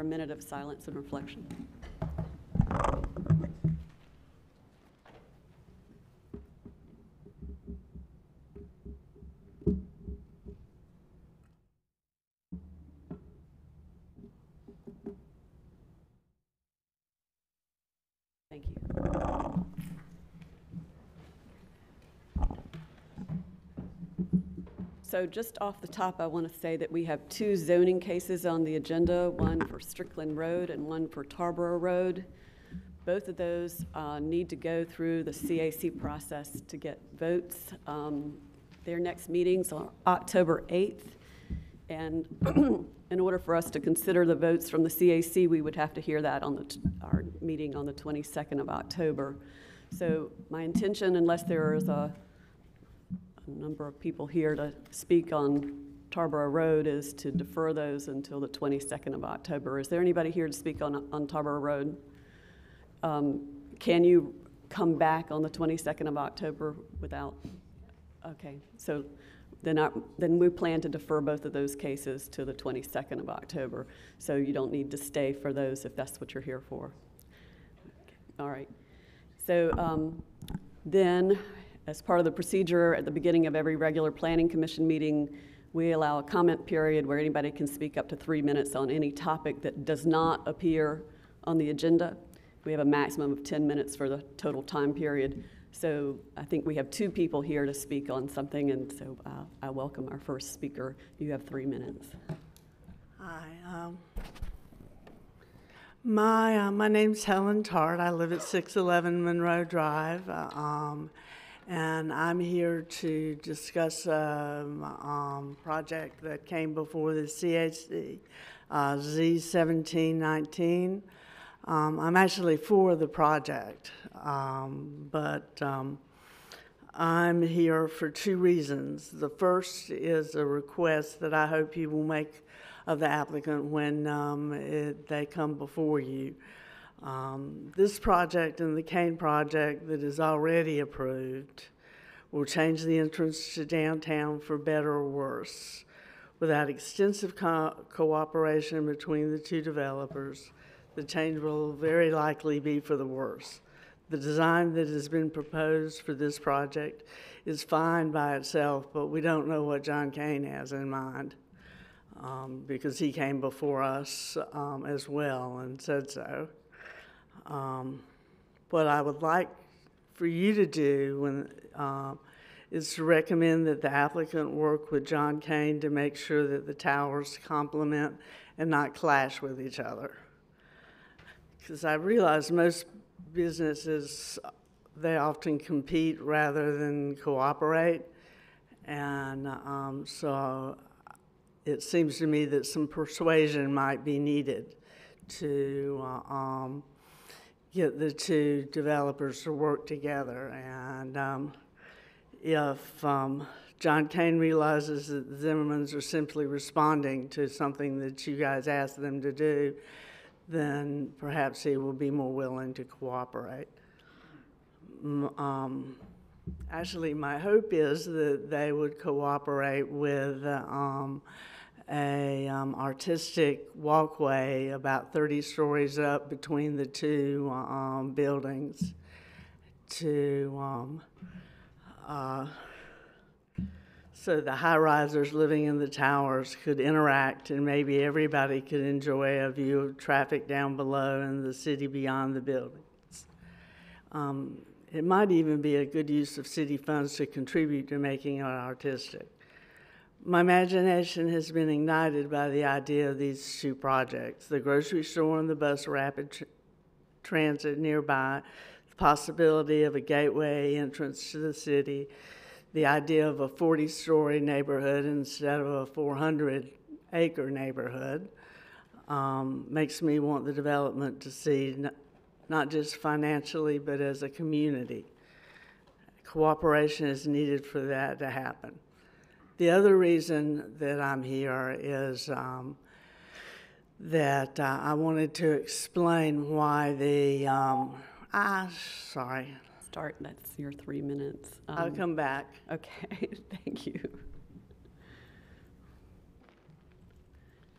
minute of silence and reflection. Thank you. So just off the top, I want to say that we have two zoning cases on the agenda, one for Strickland Road and one for Tarboro Road. Both of those need to go through the CAC process to get votes. Their next meetings are October 8th. And in order for us to consider the votes from the CAC, we would have to hear that on our meeting on the 22nd of October. So my intention, unless there is a number of people here to speak on Tarboro Road, is to defer those until the 22nd of October. Is there anybody here to speak on Tarboro Road? Can you come back on the 22nd of October without? Okay, so then we plan to defer both of those cases to the 22nd of October. So you don't need to stay for those if that's what you're here for. Okay. All right. So then, as part of the procedure at the beginning of every regular Planning Commission meeting, we allow a comment period where anybody can speak up to 3 minutes on any topic that does not appear on the agenda. We have a maximum of 10 minutes for the total time period. So I think we have 2 people here to speak on something, and so I welcome our first speaker. You have 3 minutes. Hi. My name's Helen Tart. I live at 611 Monroe Drive. And I'm here to discuss a project that came before the CAC, Z1719. I'm actually for the project, but I'm here for 2 reasons. The first is a request that I hope you will make of the applicant when they come before you. This project and the Kane project that is already approved will change the entrance to downtown for better or worse. Without extensive cooperation between the 2 developers, the change will very likely be for the worse. The design that has been proposed for this project is fine by itself, but we don't know what John Kane has in mind because he came before us as well and said so. What I would like for you to do is to recommend that the applicant work with John Kane to make sure that the towers complement and not clash with each other. Because I realize most businesses, they often compete rather than cooperate. And so it seems to me that some persuasion might be needed to get the 2 developers to work together. And if John Kane realizes that the Zimmermans are simply responding to something that you guys asked them to do, then perhaps he will be more willing to cooperate. Actually, my hope is that they would cooperate with a artistic walkway about 30 stories up between the 2 buildings to so the high-risers living in the towers could interact and maybe everybody could enjoy a view of traffic down below and the city beyond the buildings. It might even be a good use of city funds to contribute to making it artistic. My imagination has been ignited by the idea of these 2 projects, the grocery store and the bus rapid transit nearby, the possibility of a gateway entrance to the city, the idea of a 40-story neighborhood instead of a 400-acre neighborhood makes me want the development to see not just financially, but as a community. Cooperation is needed for that to happen. The other reason that I'm here is that I wanted to explain why the, sorry. Start, that's your 3 minutes. I'll come back. Okay, thank you.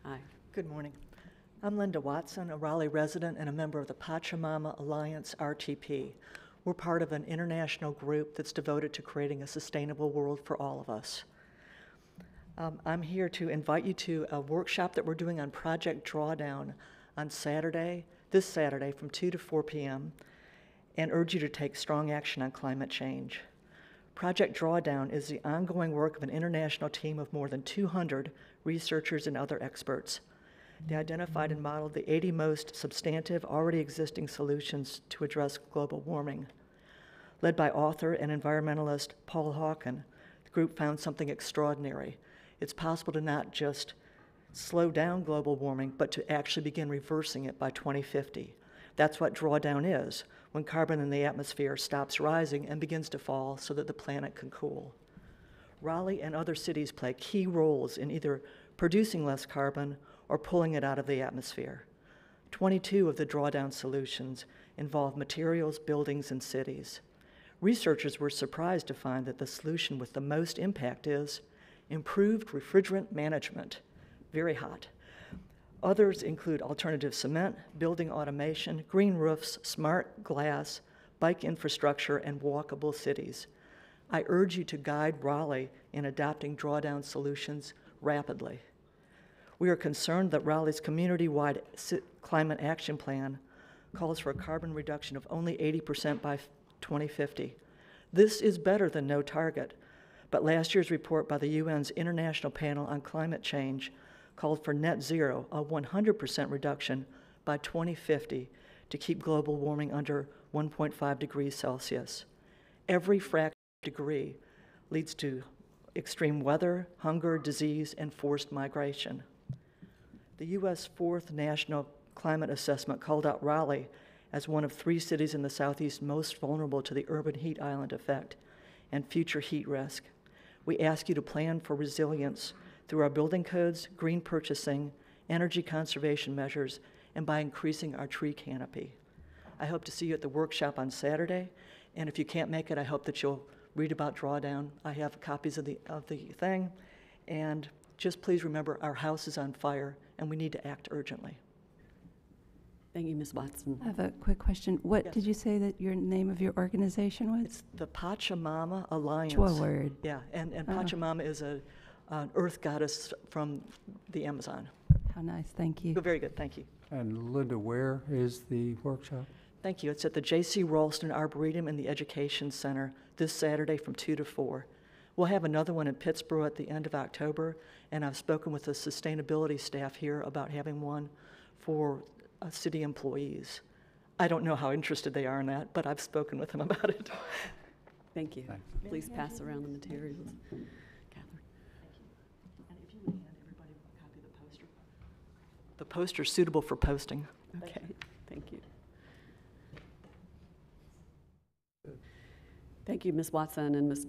Hi. Good morning. I'm Linda Watson, a Raleigh resident and a member of the Pachamama Alliance, RTP. We're part of an international group that's devoted to creating a sustainable world for all of us. I'm here to invite you to a workshop that we're doing on Project Drawdown on Saturday, this Saturday from 2 to 4 p.m., and urge you to take strong action on climate change. Project Drawdown is the ongoing work of an international team of more than 200 researchers and other experts. They identified and modeled the 80 most substantive, already existing solutions to address global warming. Led by author and environmentalist Paul Hawken, the group found something extraordinary. It's possible to not just slow down global warming, but to actually begin reversing it by 2050. That's what drawdown is, when carbon in the atmosphere stops rising and begins to fall so that the planet can cool. Raleigh and other cities play key roles in either producing less carbon or pulling it out of the atmosphere. 22 of the drawdown solutions involve materials, buildings, and cities. Researchers were surprised to find that the solution with the most impact is improved refrigerant management, very hot. Others include alternative cement, building automation, green roofs, smart glass, bike infrastructure, and walkable cities. I urge you to guide Raleigh in adopting drawdown solutions rapidly. We are concerned that Raleigh's community-wide climate action plan calls for a carbon reduction of only 80% by 2050. This is better than no target, but last year's report by the UN's International Panel on Climate Change called for net zero, a 100% reduction by 2050 to keep global warming under 1.5 degrees Celsius. Every fraction of a degree leads to extreme weather, hunger, disease, and forced migration. The U.S. Fourth National Climate Assessment called out Raleigh as one of 3 cities in the Southeast most vulnerable to the urban heat island effect and future heat risk. We ask you to plan for resilience through our building codes, green purchasing, energy conservation measures, and by increasing our tree canopy. I hope to see you at the workshop on Saturday, and if you can't make it, I hope that you'll read about Drawdown. I have copies of the thing, and just please remember our house is on fire, and we need to act urgently. Thank you, Ms. Watson. I have a quick question. What Yes. did you say that your name of your organization was? It's the Pachamama Alliance. Chua word. Yeah, and Pachamama is an earth goddess from the Amazon. How nice, thank you. Very good, thank you. And Linda, where is the workshop? Thank you. It's at the J.C. Ralston Arboretum in the Education Center this Saturday from 2 to 4. We'll have another one in Pittsburgh at the end of October, and I've spoken with the sustainability staff here about having one for city employees. I don't know how interested they are in that, but I've spoken with them about it. Thank you. Thanks. Please pass around the materials. Catherine. And if you would hand everybody a copy of the poster. The poster's suitable for posting. Okay, thank you. Thank you, Ms. Watson and Ms.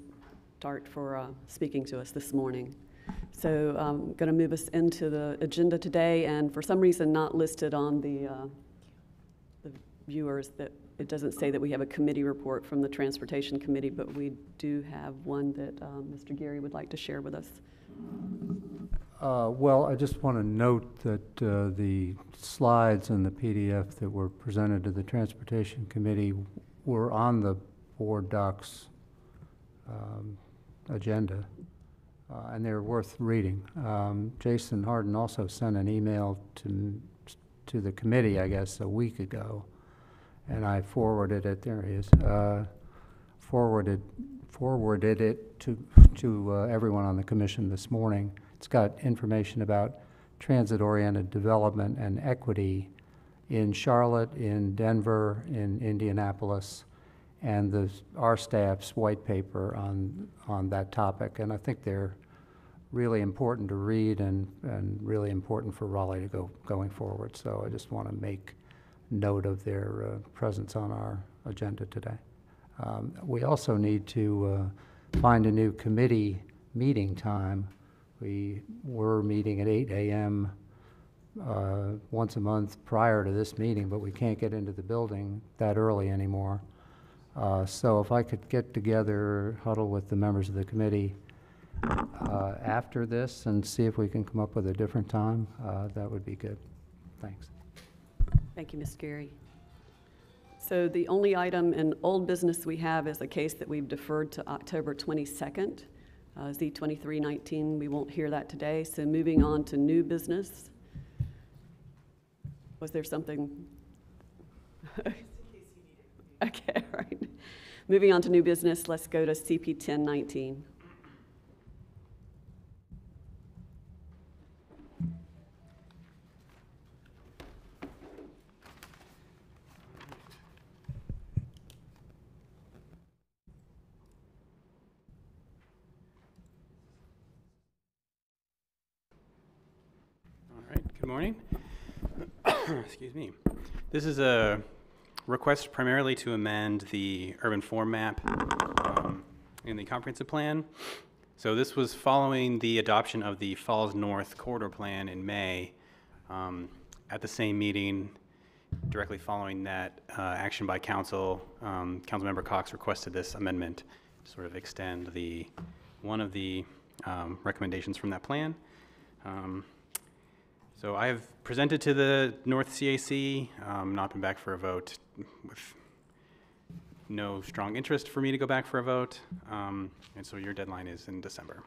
Dart, for speaking to us this morning. So I'm going to move us into the agenda today, and for some reason not listed on the viewers, that it doesn't say that we have a committee report from the Transportation Committee, but we do have one that Mr. Geary would like to share with us. Well, I just want to note that the slides and the PDF that were presented to the Transportation Committee were on the board docs agenda, and they're worth reading. Jason Harden also sent an email to the committee, I guess, a week ago, and I forwarded it. There he is. Forwarded it to everyone on the commission this morning. It's got information about transit-oriented development and equity in Charlotte, in Denver, in Indianapolis, and our staff's white paper on that topic. And I think they're really important to read and really important for Raleigh to going forward. So I just want to make note of their presence on our agenda today. We also need to find a new committee meeting time. We were meeting at 8 a.m. Once a month prior to this meeting, but we can't get into the building that early anymore. So if I could get together, huddle with the members of the committee after this and see if we can come up with a different time, that would be good. Thanks. Thank you, Ms. Gary. So the only item in old business we have is a case that we've deferred to October 22nd, Z2319. We won't hear that today. So moving on to new business. Was there something? Okay, all right. Moving on to new business, let's go to CP 1019. All right, good morning. Excuse me. This is a request primarily to amend the urban form map in the comprehensive plan. So this was following the adoption of the Falls North Corridor Plan in May. At the same meeting, directly following that action by council, Councilmember Cox requested this amendment to sort of extend one of the recommendations from that plan. So I have presented to the North CAC, not been back for a vote, with no strong interest for me to go back for a vote, and so your deadline is in December.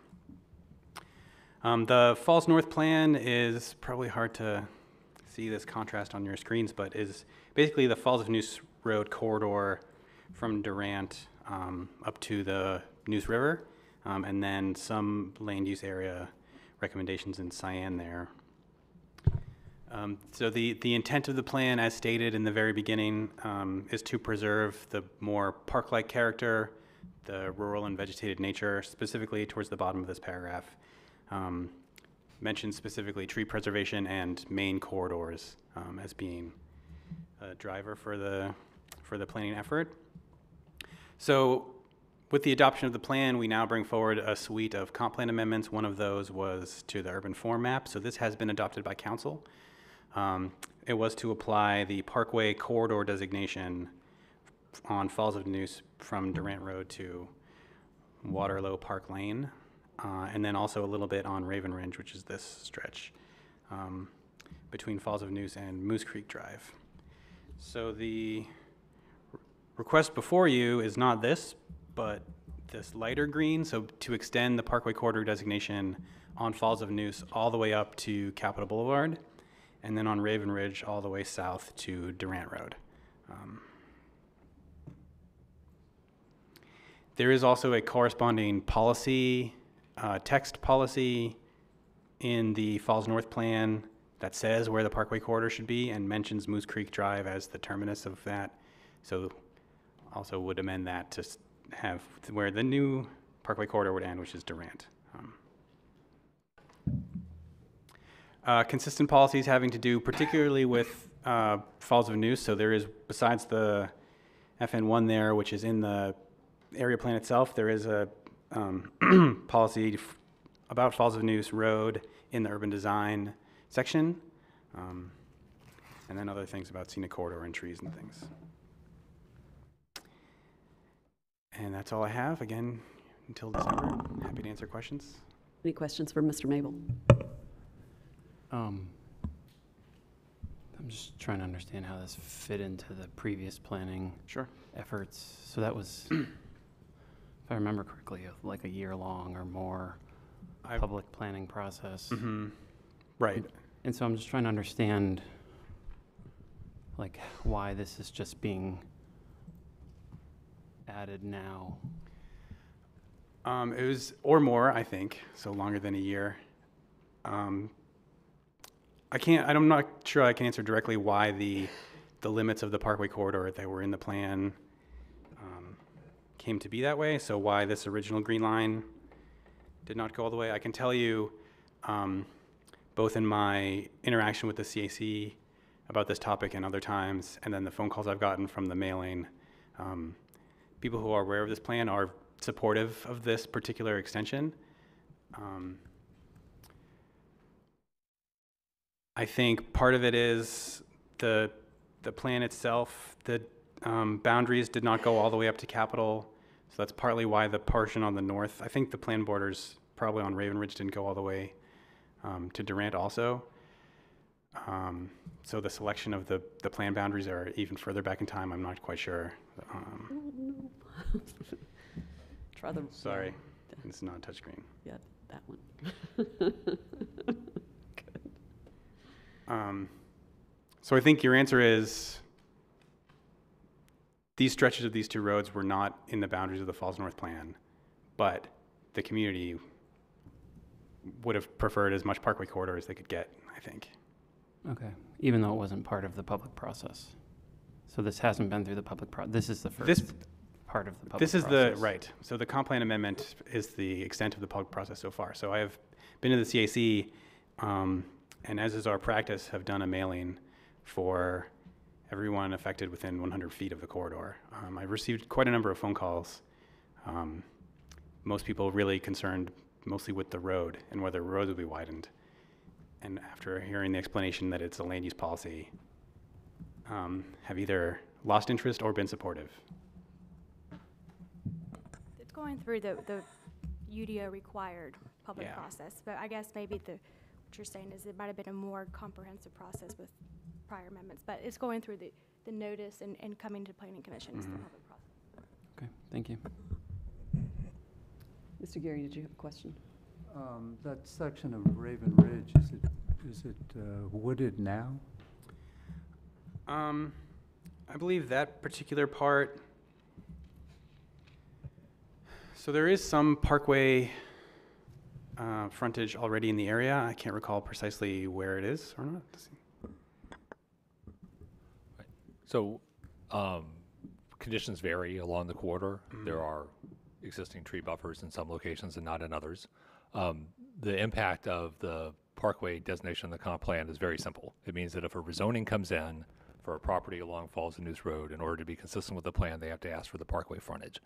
The Falls North plan is probably hard to see this contrast on your screens, but is basically the Falls of Neuse Road corridor from Durant up to the Neuse River, and then some land use area recommendations in cyan there. So the intent of the plan, as stated in the very beginning, is to preserve the more park-like character, the rural and vegetated nature, specifically towards the bottom of this paragraph. Mentions specifically tree preservation and main corridors as being a driver for the planning effort. So with the adoption of the plan, we now bring forward a suite of comp plan amendments. One of those was to the urban form map. So this has been adopted by council. It was to apply the Parkway corridor designation on Falls of Neuse from Durant Road to Waterloo Park Lane, and then also a little bit on Raven Ridge, which is this stretch between Falls of Neuse and Moose Creek Drive. So the request before you is not this, but this lighter green, so to extend the Parkway corridor designation on Falls of Neuse all the way up to Capitol Boulevard, and then on Raven Ridge all the way south to Durant Road. There is also a corresponding policy, text policy in the Falls North plan that says where the Parkway corridor should be and mentions Moose Creek Drive as the terminus of that. So also would amend that to have where the new Parkway corridor would end, which is Durant. Consistent policies having to do particularly with Falls of Neuse. So there is, besides the FN1 there, which is in the area plan itself, there is a policy about Falls of Neuse Road in the urban design section, and then other things about scenic corridor and trees and things. And that's all I have. Again, until December, happy to answer questions. Any questions for Mr. Mabel? I'm just trying to understand how this fit into the previous planning efforts. So that was, if I remember correctly, like a year-long or more public planning process. Mm-hmm. Right. And so I'm just trying to understand, like, why this is just being added now. It was, or more, I think, so longer than a year. I'm not sure I can answer directly why the limits of the Parkway corridor that were in the plan came to be that way. So why this original green line did not go all the way. I can tell you, both in my interaction with the CAC about this topic and other times, and then the phone calls I've gotten from the mailing, people who are aware of this plan are supportive of this particular extension. I think part of it is the plan itself. The boundaries did not go all the way up to Capitol, so that's partly why the portion on the north, I think the plan borders probably on Raven Ridge didn't go all the way to Durant also. So the selection of the plan boundaries are even further back in time. I'm not quite sure. Try the. Sorry, it's not a touchscreen. Yeah, that one. So I think your answer is these stretches of these two roads were not in the boundaries of the Falls North Plan, but the community would have preferred as much Parkway corridor as they could get, I think. Okay, even though it wasn't part of the public process. So this hasn't been through the public this is the first part of the public This is process. right. So the comp plan amendment is the extent of the public process so far. So I have been to the CAC, and as is our practice, have done a mailing for everyone affected within 100 feet of the corridor. I've received quite a number of phone calls. Most people really concerned mostly with the road and whether roads would be widened. And after hearing the explanation that it's a land use policy, have either lost interest or been supportive. It's going through the UDO required public Yeah. process, but I guess maybe what you're saying is it might have been a more comprehensive process with prior amendments, but it's going through the notice and coming to planning commission is the public process. Okay, thank you. Mr. Gary, did you have a question? That section of Raven Ridge, is it wooded now? I believe that particular part, so there is some parkway frontage already in the area. I can't recall precisely where it is or not. So conditions vary along the corridor. There are existing tree buffers in some locations and not in others. The impact of the parkway designation in the comp plan is very simple. It means that if a rezoning comes in for a property along Falls and News Road, in order to be consistent with the plan, they have to ask for the parkway frontage.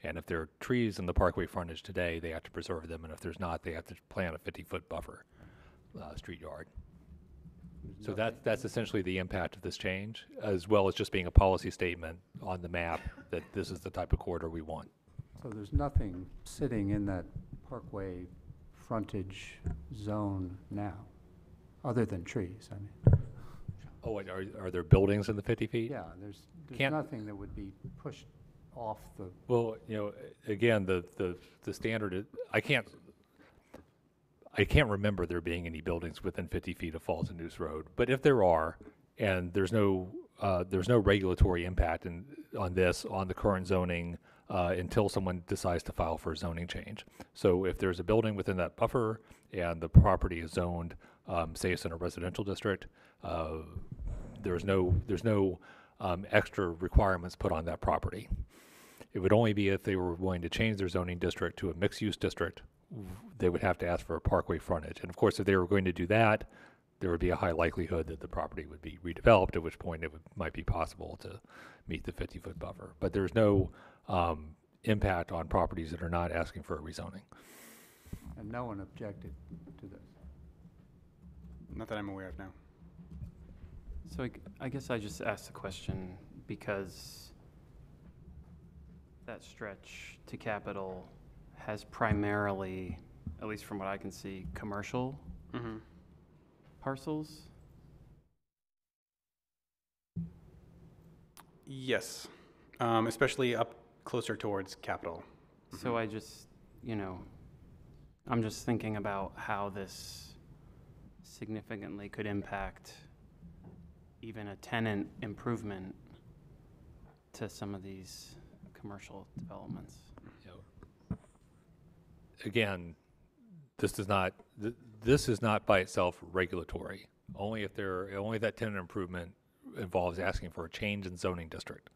And if there are trees in the parkway frontage today, they have to preserve them. And if there's not, they have to plant a 50-foot buffer street yard. So that's essentially the impact of this change, as well as just being a policy statement on the map that this is the type of corridor we want. So there's nothing sitting in that parkway frontage zone now, other than trees, I mean. Oh, wait, are there buildings in the 50 feet? Yeah, there's Can't- nothing that would be pushed off the, Well, you know, again, the standard is, I can't remember there being any buildings within 50 feet of Falls and News Road. But if there are, and there's no regulatory impact on the current zoning until someone decides to file for a zoning change. So if there's a building within that buffer and the property is zoned, say it's in a residential district, there's no extra requirements put on that property. It would only be if they were going to change their zoning district to a mixed-use district, they would have to ask for a parkway frontage. And of course, if they were going to do that, there would be a high likelihood that the property would be redeveloped, at which point might be possible to meet the 50-foot buffer. But there's no impact on properties that are not asking for a rezoning. and no one objected to this. Not that I'm aware of now. So I guess I just asked the question because that stretch to Capitol has primarily, at least from what I can see, commercial parcels. Yes, especially up closer towards Capitol. So I just, I'm just thinking about how this significantly could impact even a tenant improvement to some of these commercial developments. Again, this is not by itself regulatory. Only that tenant improvement involves asking for a change in zoning district.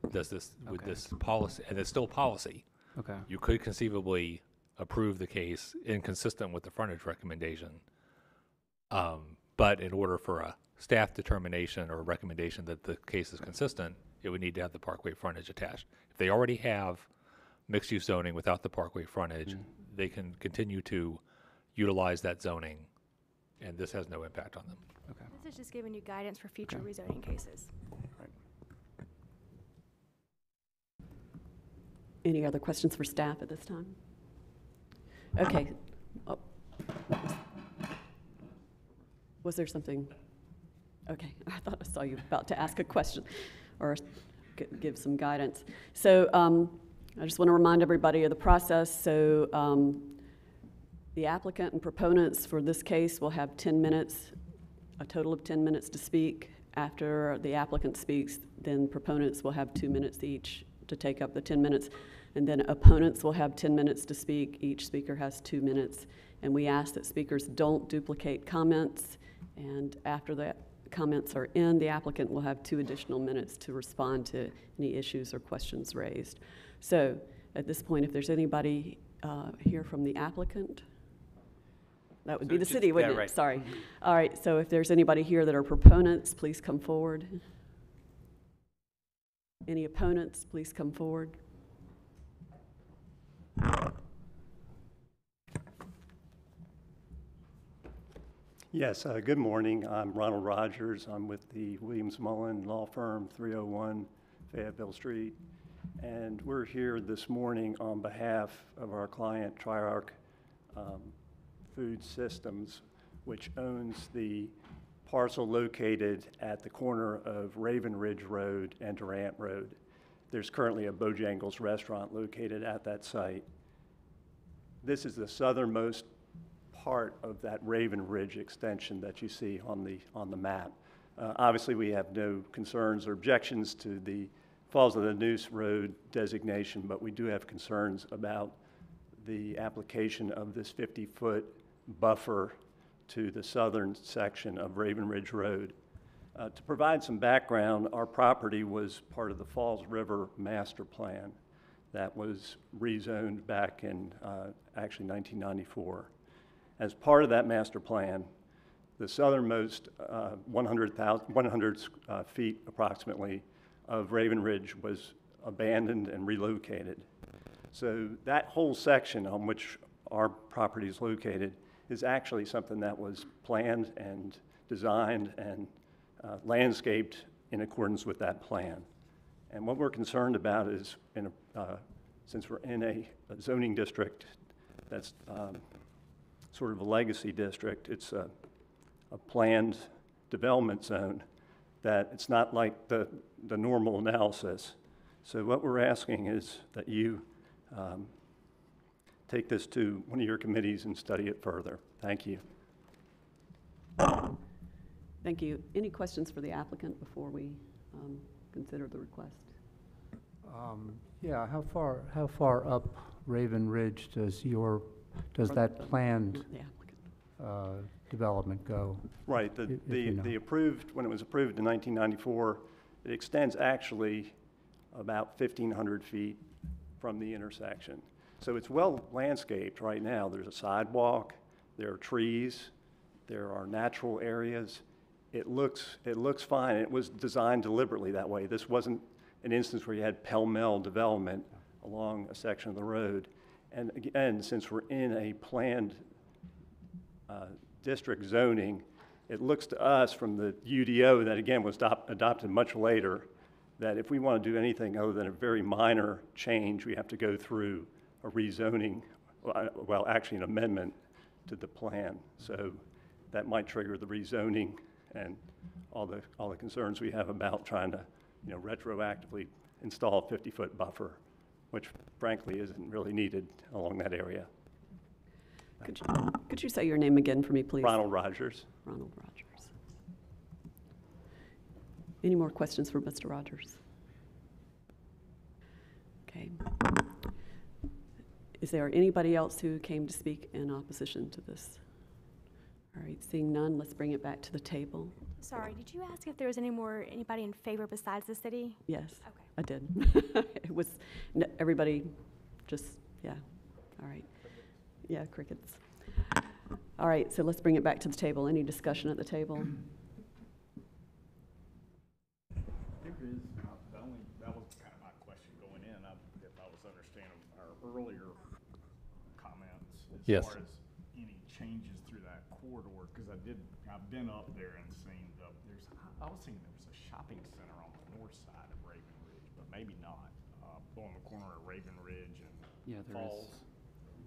With this policy, and it's still policy. Okay. You could conceivably approve the case inconsistent with the frontage recommendation. But in order for a staff determination or a recommendation that the case is consistent, it would need to have the parkway frontage attached. If they already have mixed-use zoning without the parkway frontage, they can continue to utilize that zoning, and this has no impact on them. Okay. This is just giving you guidance for future rezoning cases. Any other questions for staff at this time? Okay. Oh. Was there something? Okay, I thought I saw you about to ask a question or give some guidance. So I just want to remind everybody of the process. So the applicant and proponents for this case will have 10 minutes, a total of 10 minutes to speak. After the applicant speaks, then proponents will have 2 minutes each to take up the 10 minutes. And then opponents will have 10 minutes to speak. Each speaker has 2 minutes. And we ask that speakers don't duplicate comments. And after the comments are in, the applicant will have 2 additional minutes to respond to any issues or questions raised. So at this point, if there's anybody here from the applicant, that would be the city, wouldn't it? Right. Sorry. All right, so if there's anybody here that are proponents, please come forward. Any opponents, please come forward. Yes, good morning. I'm Ronald Rogers. I'm with the Williams Mullen Law Firm, 301 Fayetteville Street. And we're here this morning on behalf of our client, Triarch Food Systems, which owns the parcel located at the corner of Raven Ridge Road and Durant Road. There's currently a Bojangles restaurant located at that site. This is the southernmost part of that Raven Ridge extension that you see on the map. Obviously, we have no concerns or objections to the Falls of the Neuse Road designation, but we do have concerns about the application of this 50-foot buffer to the southern section of Raven Ridge Road. To provide some background, our property was part of the Falls River Master Plan that was rezoned back in actually 1994. As part of that master plan, the southernmost 100 feet approximately of Raven Ridge was abandoned and relocated. So that whole section on which our property is located is actually something that was planned and designed and landscaped in accordance with that plan. And what we're concerned about is, since we're in a zoning district that's sort of a legacy district, it's a planned development zone, that it's not like the normal analysis. So what we're asking is that you take this to one of your committees and study it further. Thank you. Thank you. Any questions for the applicant before we consider the request? Yeah, how far up Raven Ridge does that planned development go? Right. The approved, when it was approved in 1994, it extends actually about 1,500 feet from the intersection. So it's well landscaped right now. There's a sidewalk, there are trees, there are natural areas. It looks fine. It was designed deliberately that way. This wasn't an instance where you had pell-mell development along a section of the road. And again, since we're in a planned district zoning, it looks to us from the UDO that, again, was adopted much later, that if we want to do anything other than a very minor change, we have to go through a rezoning, well, actually an amendment to the plan. So that might trigger the rezoning and all the concerns we have about trying to, retroactively install a 50-foot buffer, which frankly isn't really needed along that area. Could you say your name again for me, please? Ronald Rogers. Ronald Rogers. Any more questions for Mr. Rogers? Okay. Is there anybody else who came to speak in opposition to this? All right, seeing none, let's bring it back to the table. Sorry, did you ask if there was anybody in favor besides the city? Yes, Okay. I did. It was, everybody just, yeah, all right. Yeah, crickets. All right, so let's bring it back to the table. Any discussion at the table? There is, that was kind of my question going in, if I was understanding our earlier comments as far as any changes through that corridor, because I've been up there and seen I was thinking there was a shopping center on the north side of Raven Ridge, but maybe not, on the corner of Raven Ridge and Yeah, there Falls. is.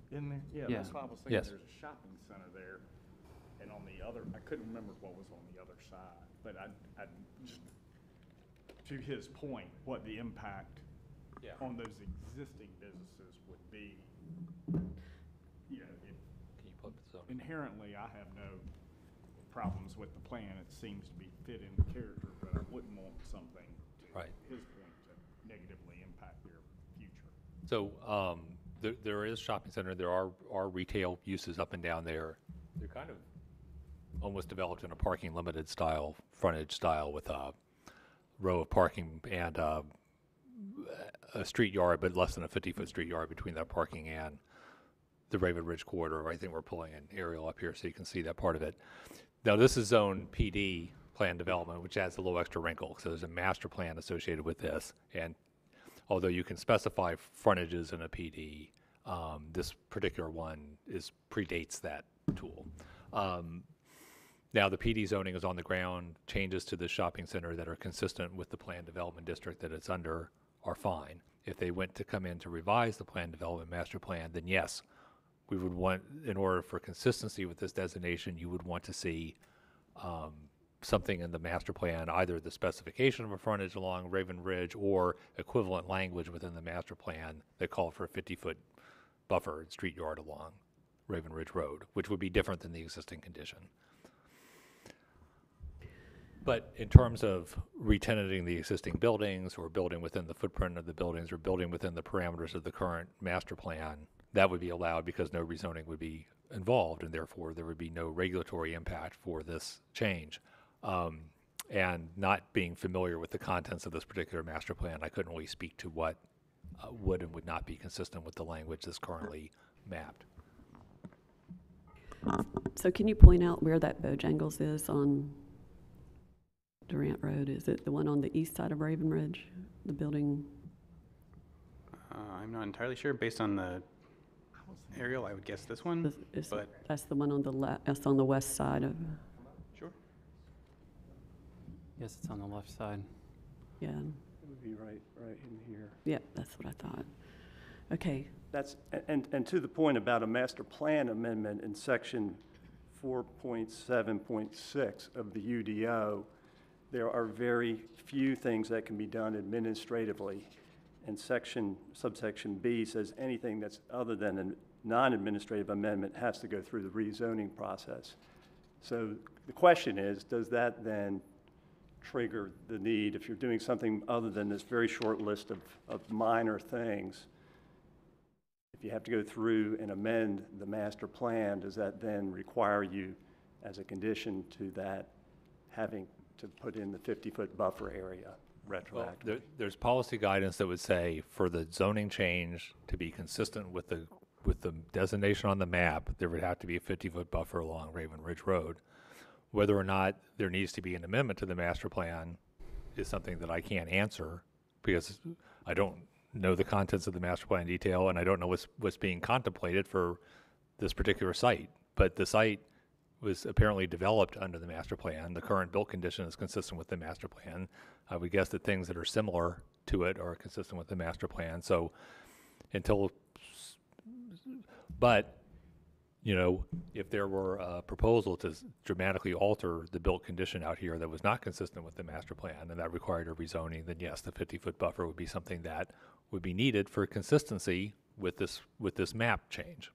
In there? Yeah, Yeah. that's why I was thinking Yes. there's a shopping center there. and on the other, I couldn't remember what was on the other side, but I just, to his point, what the impact on those existing businesses would be. You know, Can you put the zoning? inherently, I have no problems with the plan. It seems to be fit into character, but I wouldn't want something to Right. his point to negatively impact their future. So there is shopping center. There are retail uses up and down there. They're kind of almost developed in a parking limited style, frontage style, with a row of parking and a street yard, but less than a 50-foot street yard between that parking and the Raven Ridge corridor. I think we're pulling an aerial up here so you can see that part of it. Now, this is zone PD plan development, which adds a little extra wrinkle. So there's a master plan associated with this, and although you can specify frontages in a PD, this particular one predates that tool. Now, the PD zoning is on the ground. Changes to the shopping center that are consistent with the planned development district that it's under are fine. If they went to come in to revise the planned development master plan, then yes, we would want, in order for consistency with this designation, you would want to see something in the master plan, either the specification of a frontage along Raven Ridge or equivalent language within the master plan that called for a 50-foot buffer and street yard along Raven Ridge Road, which would be different than the existing condition. But in terms of re-tenanting the existing buildings or building within the footprint of the buildings or building within the parameters of the current master plan, that would be allowed because no rezoning would be involved, and therefore there would be no regulatory impact for this change. And not being familiar with the contents of this particular master plan, I couldn't really speak to what would and would not be consistent with the language that's currently mapped. So can you point out where that Bojangles is on Durant Road? Is it the one on the east side of Raven Ridge, the building? I'm not entirely sure. Based on the aerial, I would guess this one, but That's the one on the left, that's on the west side of, sure. Yes, it's on the left side. yeah. It would be right in here. Yeah, that's what I thought. Okay, That's, and to the point about a master plan amendment in section 4.7.6 of the UDO, there are very few things that can be done administratively. And subsection B says anything that's other than a non-administrative amendment has to go through the rezoning process. So the question is, does that then trigger the need, if you're doing something other than this very short list of minor things, if you have to go through and amend the master plan, does that then require you, as a condition to that, having to put in the 50-foot buffer area retroactively? Well, there's policy guidance that would say for the zoning change to be consistent with the designation on the map, there would have to be a 50-foot buffer along Raven Ridge Road. Whether or not there needs to be an amendment to the master plan is something that I can't answer because I don't know the contents of the master plan in detail, and I don't know what's being contemplated for this particular site. But the site was apparently developed under the master plan. The current built condition is consistent with the master plan. I would guess that things that are similar to it are consistent with the master plan. So but you know, if there were a proposal to dramatically alter the built condition out here that was not consistent with the master plan and that required a rezoning, then yes, the 50-foot buffer would be something that would be needed for consistency with this map change.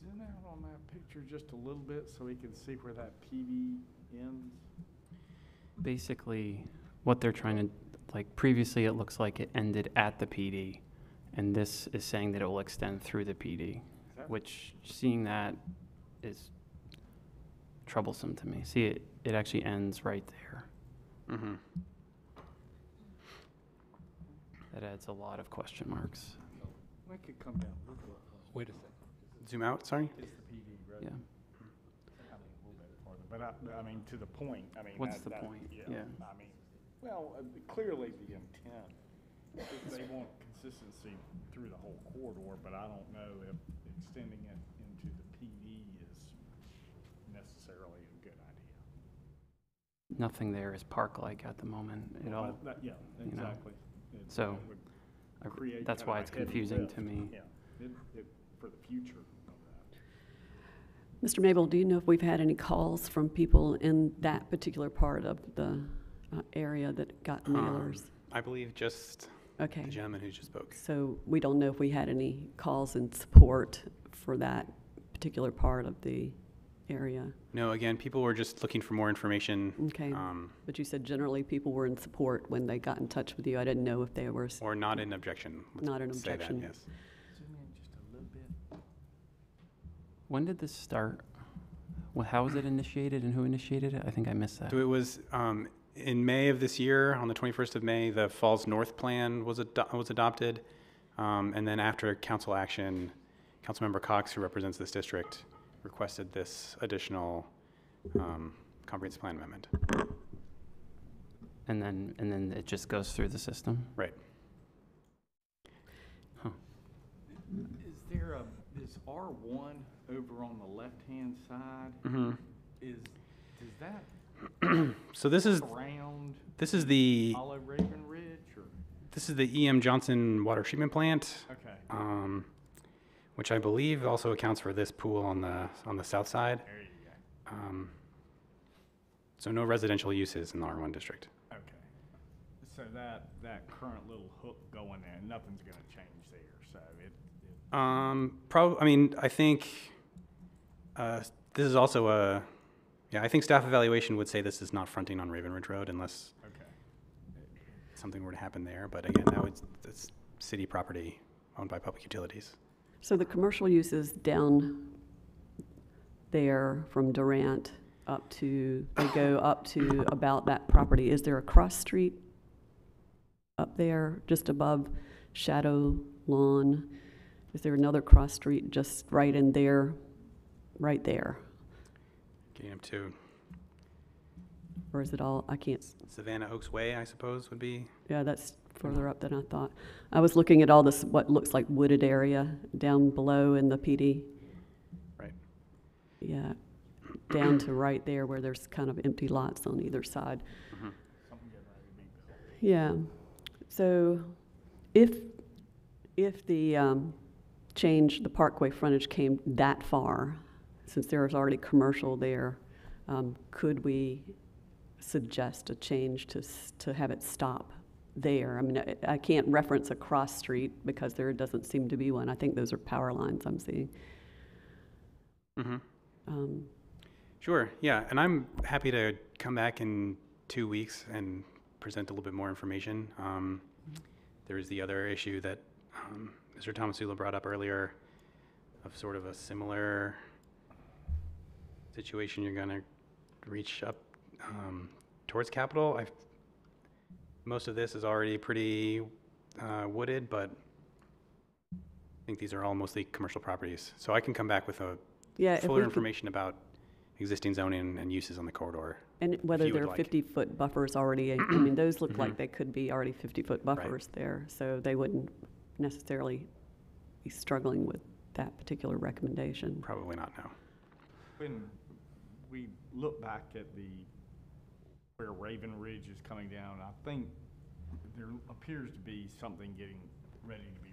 Zoom out on that picture just a little bit so we can see where that PD ends. Basically, what they're trying to, like previously it looks like it ended at the PD, and this is saying that it will extend through the PD, which seeing that is troublesome to me. See, it actually ends right there. Mm-hmm. That adds a lot of question marks. I could come down a little bit. Wait a second. Zoom out, sorry. It's the PD, right? Yeah. A little bit farther, but I mean, to the point, I mean. What's the point? Yeah. I mean, well, clearly the intent, they want consistency through the whole corridor, but I don't know if extending it into the PD is necessarily a good idea. Nothing there is park-like at the moment at all. Yeah, you know. exactly. So, Would create that's kind why of it's a heavy confusing lift. to me. Yeah, for the future of that. Mr. Mabel, do you know if we've had any calls from people in that particular part of the area that got mailers? I believe just Okay. the gentleman who just spoke. So we don't know if we had any calls in support for that particular part of the area. No, again, people were just looking for more information. Okay. But you said generally people were in support when they got in touch with you. I didn't know if they were Or not in objection. Let's not in say that, objection. yes. When did this start? Well, how was it initiated and who initiated it? I think I missed that. So it was in May of this year, on the 21st of May, the Falls North Plan was adopted. And then after council action, Councilmember Cox, who represents this district, requested this additional comprehensive plan amendment. And then it just goes through the system? Right. Huh. Is R1 over on the left-hand side? Mm-hmm. Does that So this is the follow Raven Ridge, or? This is the E.M. Johnson Water Treatment Plant. Okay. Which I believe also accounts for this pool on the south side. There you go. So no residential uses in the R1 district. Okay. So that current little hook going there, nothing's going to change there. So I mean, I think this is also I think staff evaluation would say this is not fronting on Raven Ridge Road unless something were to happen there. But again, it's city property owned by public utilities. So the commercial uses down there from Durant they go up to about that property. Is there a cross street up there just above Shadow Lawn? Is there another cross street just right in there, right there? Getting up to Or is it all, I can't. Savannah Oaks Way, I suppose, would be. Yeah, that's further up than I thought. I was looking at all this, what looks like wooded area down below in the PD. Right. Yeah, down to right there where there's kind of empty lots on either side. Mm-hmm. Yeah, so if the the parkway frontage came that far, since there's already commercial there, could we suggest a change to have it stop there? I mean, I can't reference a cross street because there doesn't seem to be one. I think those are power lines I'm seeing. Mm-hmm. Sure, yeah, and I'm happy to come back in 2 weeks and present a little bit more information. There is the other issue that Mr. Tomasula brought up earlier of sort of a similar situation. You're going to reach up towards Capitol. Most of this is already pretty wooded, but I think these are all mostly commercial properties. So I can come back with fuller information about existing zoning and uses on the corridor. And whether there are 50-foot buffers already. I mean, those look like they could be already 50-foot buffers there, so they wouldn't necessarily be struggling with that particular recommendation. Probably not, no. When we look back at where Raven Ridge is coming down, I think there appears to be something getting ready to be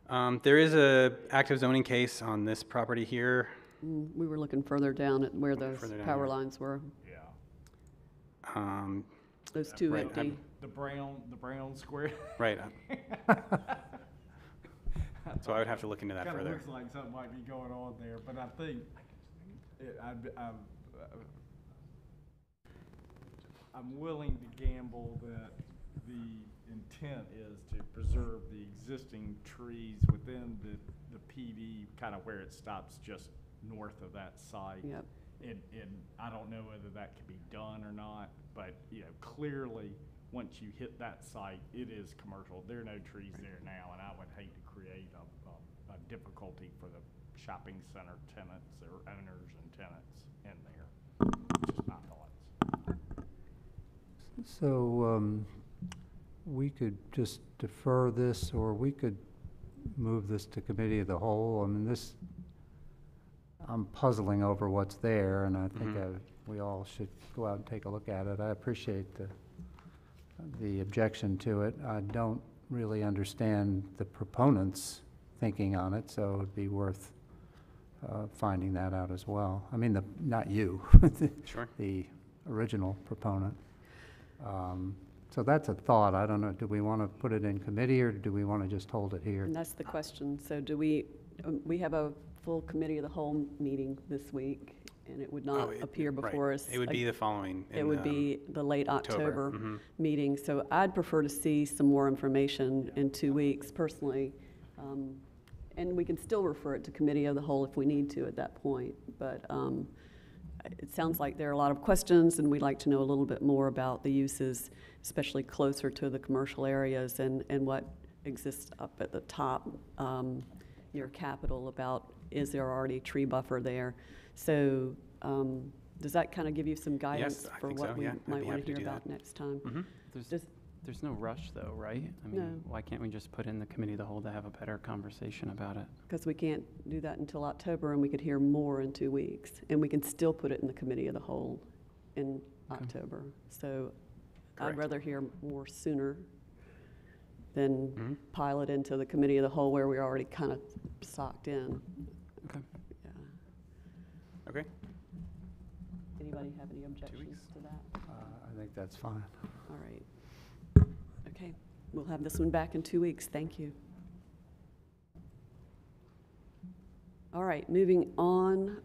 redeveloped. There is a active zoning case on this property here. We were looking further down at where those power lines were. Yeah. Those two right, empty. The brown square. Right. So I would have to look into that Kind of further. looks like something might be going on there, but I think I'm willing to gamble that the intent is to preserve the existing trees within the PD, kind of where it stops just north of that site. Yep. And I don't know whether that can be done or not, but clearly, once you hit that site, it is commercial. There are no trees there now, and I would hate to create a difficulty for the shopping center tenants or owners and tenants in there. Just my thoughts. So we could just defer this, or we could move this to committee of the whole. I mean, I'm puzzling over what's there, and I think we all should go out and take a look at it. I appreciate the objection to it. I don't really understand the proponents' thinking on it, so it'd be worth finding that out as well. I mean, not you, Sure. the original proponent. So that's a thought. I don't know, do we want to put it in committee or do we want to just hold it here? And that's the question. So do we have a full committee of the whole meeting this week, and it would not appear before us. It would be the following. It would be the late October Mhm. meeting. So I'd prefer to see some more information in 2 weeks personally. And we can still refer it to committee of the whole if we need to at that point. But it sounds like there are a lot of questions, and we'd like to know a little bit more about the uses, especially closer to the commercial areas and what exists up at the top near Capitol about, is there already a tree buffer there? So does that kind of give you some guidance I for think what so, we yeah. I'd might be want happy to to hear do about that. next time? Mhm. There's no rush though, right? I mean, No. why can't we just put in the committee of the whole to have a better conversation about it? Because we can't do that until October, and we could hear more in 2 weeks. And we can still put it in the committee of the whole in October. So Correct. I'd rather hear more sooner than Mhm. pile it into the committee of the whole where we're already kind of socked in. Okay. Yeah. Okay. Anybody have any objections to that? I think that's fine. All right. Okay, we'll have this one back in 2 weeks. Thank you. All right, moving on,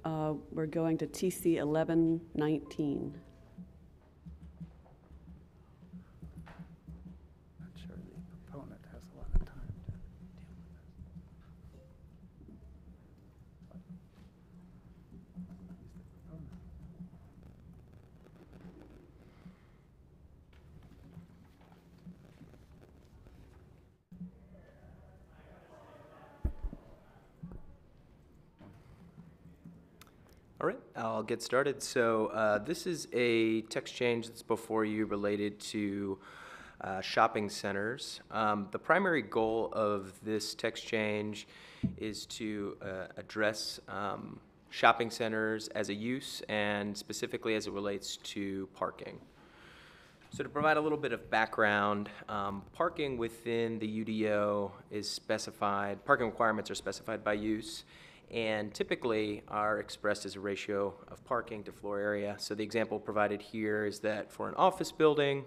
we're going to TC 1119. Not sure the proponent has a lot of time to deal with this. Who's the proponent? All right, I'll get started. So this is a text change that's before you related to shopping centers. The primary goal of this text change is to address shopping centers as a use and specifically as it relates to parking. So to provide a little bit of background, parking within the UDO is specified, parking requirements are specified by use, and typically are expressed as a ratio of parking to floor area. So the example provided here is that for an office building,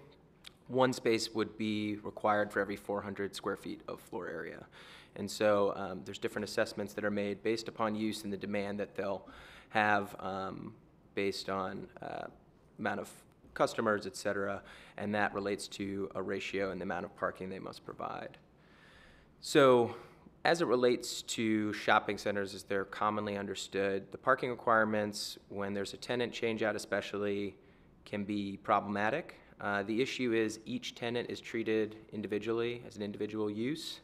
one space would be required for every 400 square feet of floor area. And so there's different assessments that are made based upon use and the demand that they'll have based on amount of customers, et cetera, and that relates to a ratio and the amount of parking they must provide. So as it relates to shopping centers as they're commonly understood, the parking requirements, when there's a tenant change out especially, can be problematic. The issue is each tenant is treated individually as an individual use,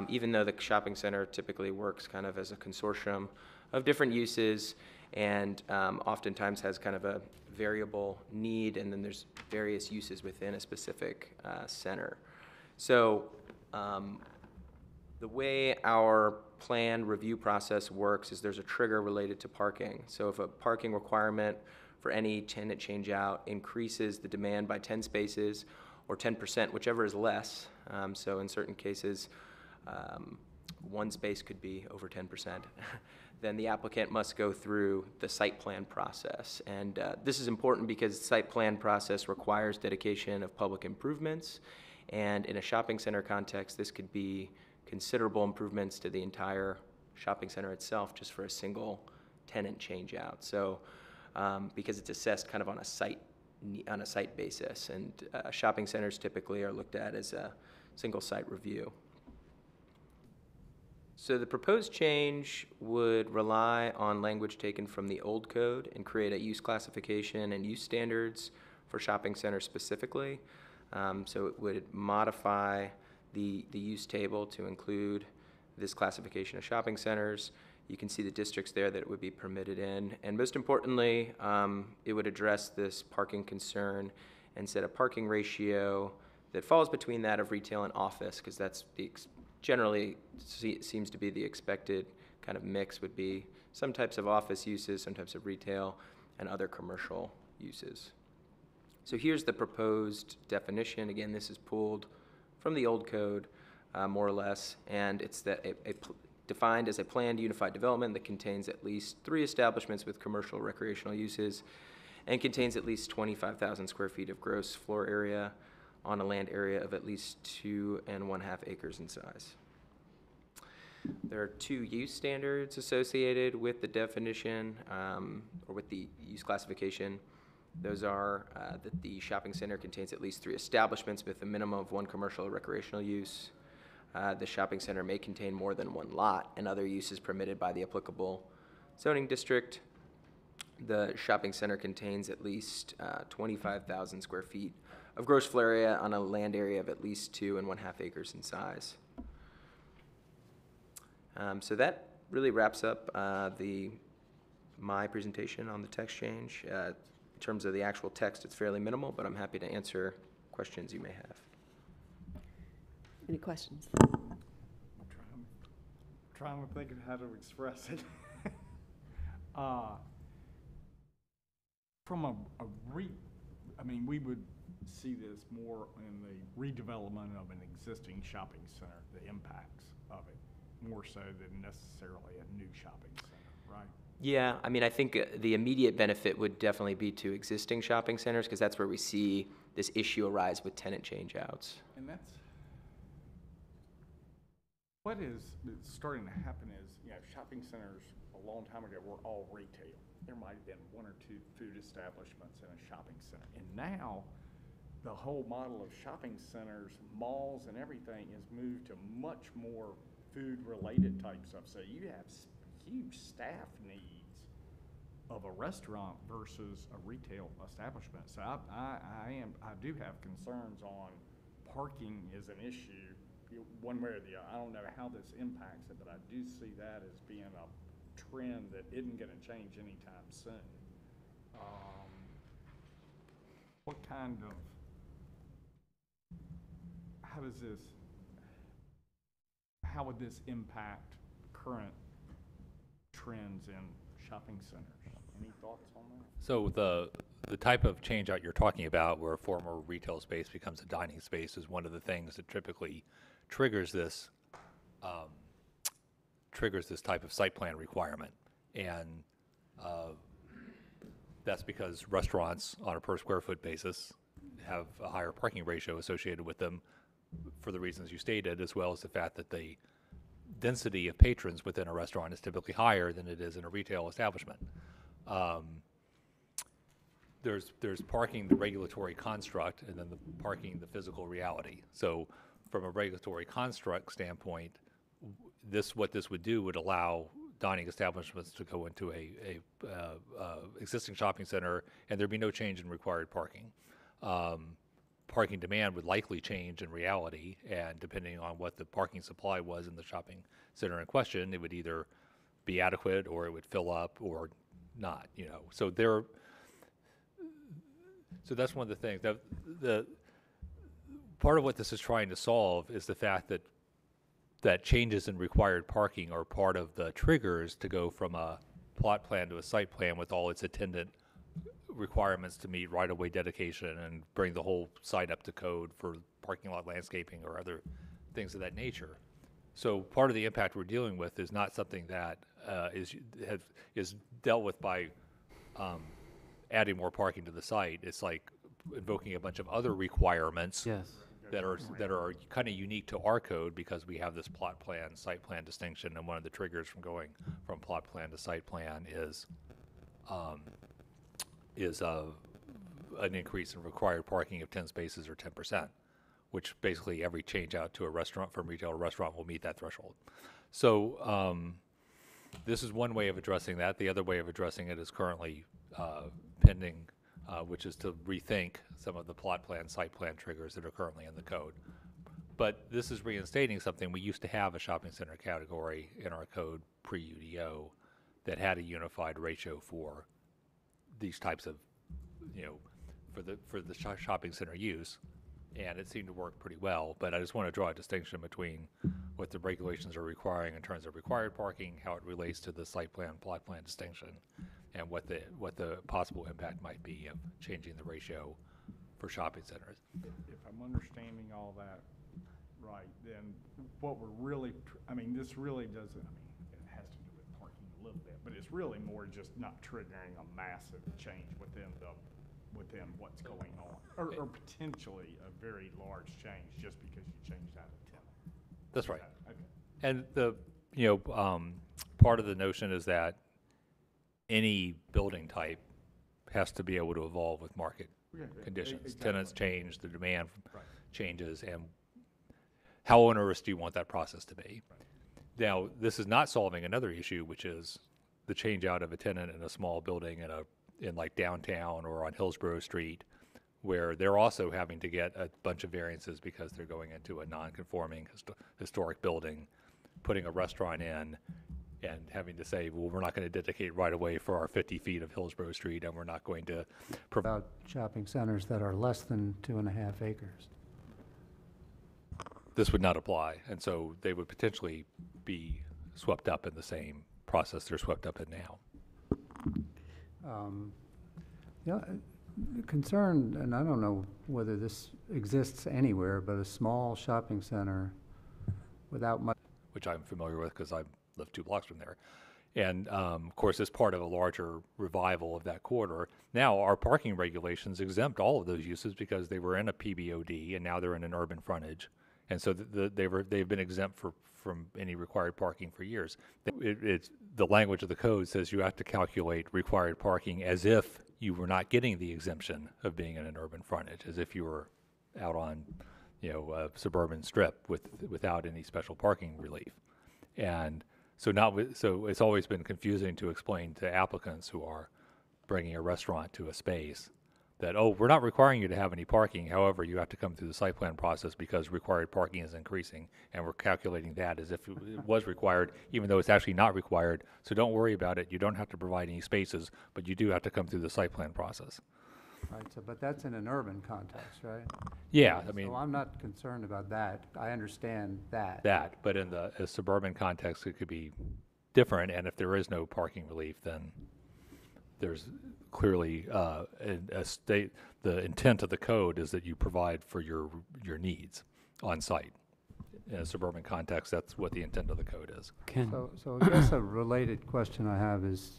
even though the shopping center typically works kind of as a consortium of different uses and oftentimes has kind of a variable need, and then there's various uses within a specific center. So the way our plan review process works is there's a trigger related to parking. So if a parking requirement for any tenant change out increases the demand by 10 spaces or 10%, whichever is less, so in certain cases, one space could be over 10%, then the applicant must go through the site plan process. And this is important because the site plan process requires dedication of public improvements. And in a shopping center context, this could be considerable improvements to the entire shopping center itself just for a single tenant change out. So because it's assessed kind of on a site basis, and shopping centers typically are looked at as a single site review. So the proposed change would rely on language taken from the old code and create a use classification and use standards for shopping centers specifically. So it would modify the use table to include this classification of shopping centers. You can see the districts there that it would be permitted in. And most importantly, it would address this parking concern and set a parking ratio that falls between that of retail and office, because that's generally seems to be the expected kind of mix, would be some types of office uses, some types of retail, and other commercial uses. So here's the proposed definition. Again, this is pulled from the old code, more or less, and it's that a defined as a planned unified development that contains at least 3 establishments with commercial recreational uses and contains at least 25,000 square feet of gross floor area on a land area of at least 2.5 acres in size. There are 2 use standards associated with the definition or with the use classification. Those are that the shopping center contains at least 3 establishments with a minimum of 1 commercial or recreational use. The shopping center may contain more than 1 lot and other uses permitted by the applicable zoning district. The shopping center contains at least 25,000 square feet of gross floor area on a land area of at least 2.5 acres in size. So that really wraps up my presentation on the text change. In terms of the actual text, it's fairly minimal, but I'm happy to answer questions you may have. Any questions? Trying to think of how to express it. I mean, we would see this more in the redevelopment of an existing shopping center, the impacts of it, more so than necessarily a new shopping center, right? Yeah, I mean, I think the immediate benefit would definitely be to existing shopping centers because that's where we see this issue arise with tenant change-outs. And what is starting to happen is, shopping centers a long time ago were all retail. There might have been 1 or 2 food establishments in a shopping center. And now the whole model of shopping centers, malls and everything has moved to much more food-related type stuff. So you have huge staff needs of a restaurant versus a retail establishment. So I do have concerns on parking is an issue one way or the other. I don't know how this impacts it, but I do see that as being a trend that isn't going to change anytime soon. What kind of, how would this impact current trends in shopping centers? Any thoughts on that? So the type of change out you're talking about where a former retail space becomes a dining space is one of the things that typically triggers this type of site plan requirement. And that's because restaurants on a per square foot basis have a higher parking ratio associated with them for the reasons you stated, as well as the fact that the density of patrons within a restaurant is typically higher than it is in a retail establishment. There's parking, the regulatory construct, and then the parking, the physical reality. So from a regulatory construct standpoint, what this would do would allow dining establishments to go into a existing shopping center, and there'd be no change in required parking. Parking demand would likely change in reality, and depending on what the parking supply was in the shopping center in question, it would either be adequate or it would fill up or not. So that's one of the things. The part of what this is trying to solve is the fact that changes in required parking are part of the triggers to go from a plot plan to a site plan with all its attendant requirements to meet right-of-way dedication and bring the whole site up to code for parking lot landscaping or other things of that nature. So part of the impact we're dealing with is not something that is dealt with by adding more parking to the site. It's like invoking a bunch of other requirements that are kind of unique to our code because we have this plot plan, site plan distinction, and one of the triggers from going from plot plan to site plan is an increase in required parking of 10 spaces or 10%, which basically every change out to a restaurant from retail to restaurant will meet that threshold. So this is one way of addressing that. The other way of addressing it is currently pending, which is to rethink some of the plot plan, site plan triggers that are currently in the code. But this is reinstating something. We used to have a shopping center category in our code pre-UDO that had a unified ratio for these types of, for the shopping center use, and it seemed to work pretty well. But I just want to draw a distinction between what the regulations are requiring in terms of required parking, how it relates to the site plan, plot plan distinction, and what the possible impact might be of changing the ratio for shopping centers. If I'm understanding all that, right, then what we're really, I mean, this really doesn't, I mean, it has to do with parking a little bit, but it's really more just not triggering a massive change within what's going on, or potentially a very large change just because you changed out a tenant. That's right. Okay. And part of the notion is that any building type has to be able to evolve with market conditions. Exactly. Tenants change, the demand Right. changes, and how onerous do you want that process to be? Right. Now, this is not solving another issue, which is the change out of a tenant in a small building in like downtown or on Hillsborough Street, where they're also having to get a bunch of variances because they're going into a non-conforming historic building, putting a restaurant in, and having to say, well, we're not going to dedicate right away for our 50 feet of Hillsborough Street, and we're not going to provide. About shopping centers that are less than 2.5 acres. This would not apply, and so they would potentially be swept up in the same process they're swept up in now. Concern, and I don't know whether this exists anywhere, but a small shopping center without much. Which I'm familiar with because I live 2 blocks from there. And of course, as part of a larger revival of that corridor, now our parking regulations exempt all of those uses because they were in a PBOD and now they're in an urban frontage. And so they've been exempt from any required parking for years. It's the language of the code says you have to calculate required parking as if you were not getting the exemption of being in an urban frontage, as if you were out on, a suburban strip without any special parking relief. And so it's always been confusing to explain to applicants who are bringing a restaurant to a space that, oh, we're not requiring you to have any parking. However, you have to come through the site plan process because required parking is increasing, and we're calculating that as if it was required, even though it's actually not required. So don't worry about it. You don't have to provide any spaces, but you do have to come through the site plan process. Right, but that's in an urban context, right? Yeah, I mean. So I'm not concerned about that. I understand that. But in a suburban context, it could be different, and if there is no parking relief, then there's clearly the intent of the code is that you provide for your needs on site. In a suburban context, that's what the intent of the code is. So I guess a related question I have is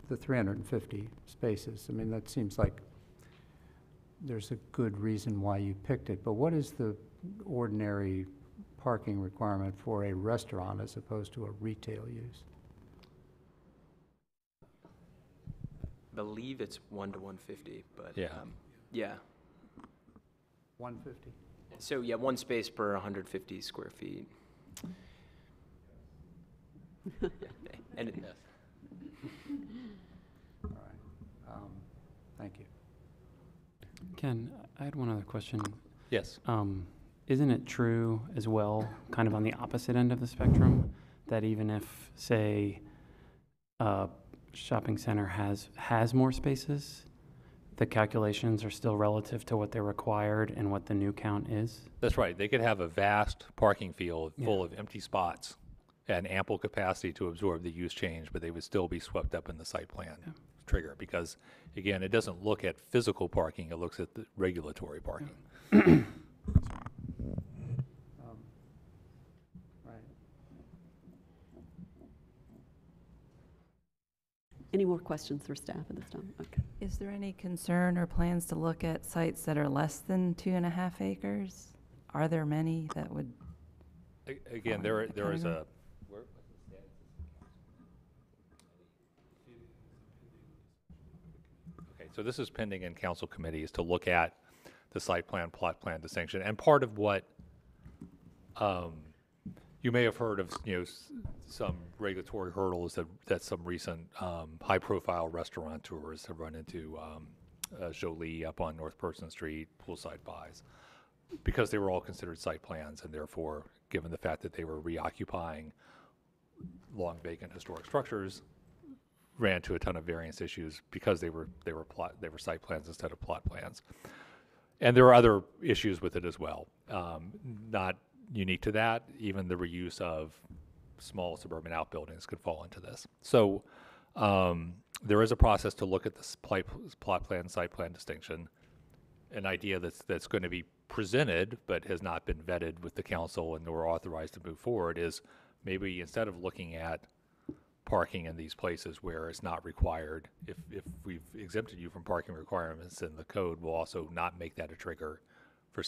the 350 spaces. I mean, that seems like there's a good reason why you picked it, but what is the ordinary parking requirement for a restaurant as opposed to a retail use? I believe it's 1 to 150, but Yeah. yeah. 150? So yeah, 1 space per 150 square feet. And All right. Thank you. Ken, I had one other question. Yes. Isn't it true as well, kind of on the opposite end of the spectrum, that even if, say, a shopping center has more spaces, the calculations are still relative to what they're required and what the new count is? That's right. They could have a vast parking field full of empty spots and ample capacity to absorb the use change, but they would still be swept up in the site plan trigger because, again, it doesn't look at physical parking, it looks at the regulatory parking. Right. Any more questions for staff at this time? Okay. Is there any concern or plans to look at sites that are less than 2.5 acres? Are there many that would? Again, there is a. Okay, so this is pending in council committees to look at the site plan, plot plan distinction, and part of what you may have heard of, some regulatory hurdles that some recent high-profile restaurateurs have run into. Jolie up on North Person Street, poolside buys, because they were all considered site plans, and therefore, given the fact that they were reoccupying long vacant historic structures, ran into a ton of variance issues because they were site plans instead of plot plans. And there are other issues with it as well. Not unique to that, even the reuse of small suburban outbuildings could fall into this. So there is a process to look at this plot plan, site plan distinction, an idea that's going to be presented but has not been vetted with the council and nor authorized to move forward is maybe instead of looking at parking in these places where it's not required, if we've exempted you from parking requirements, then the code will also not make that a trigger for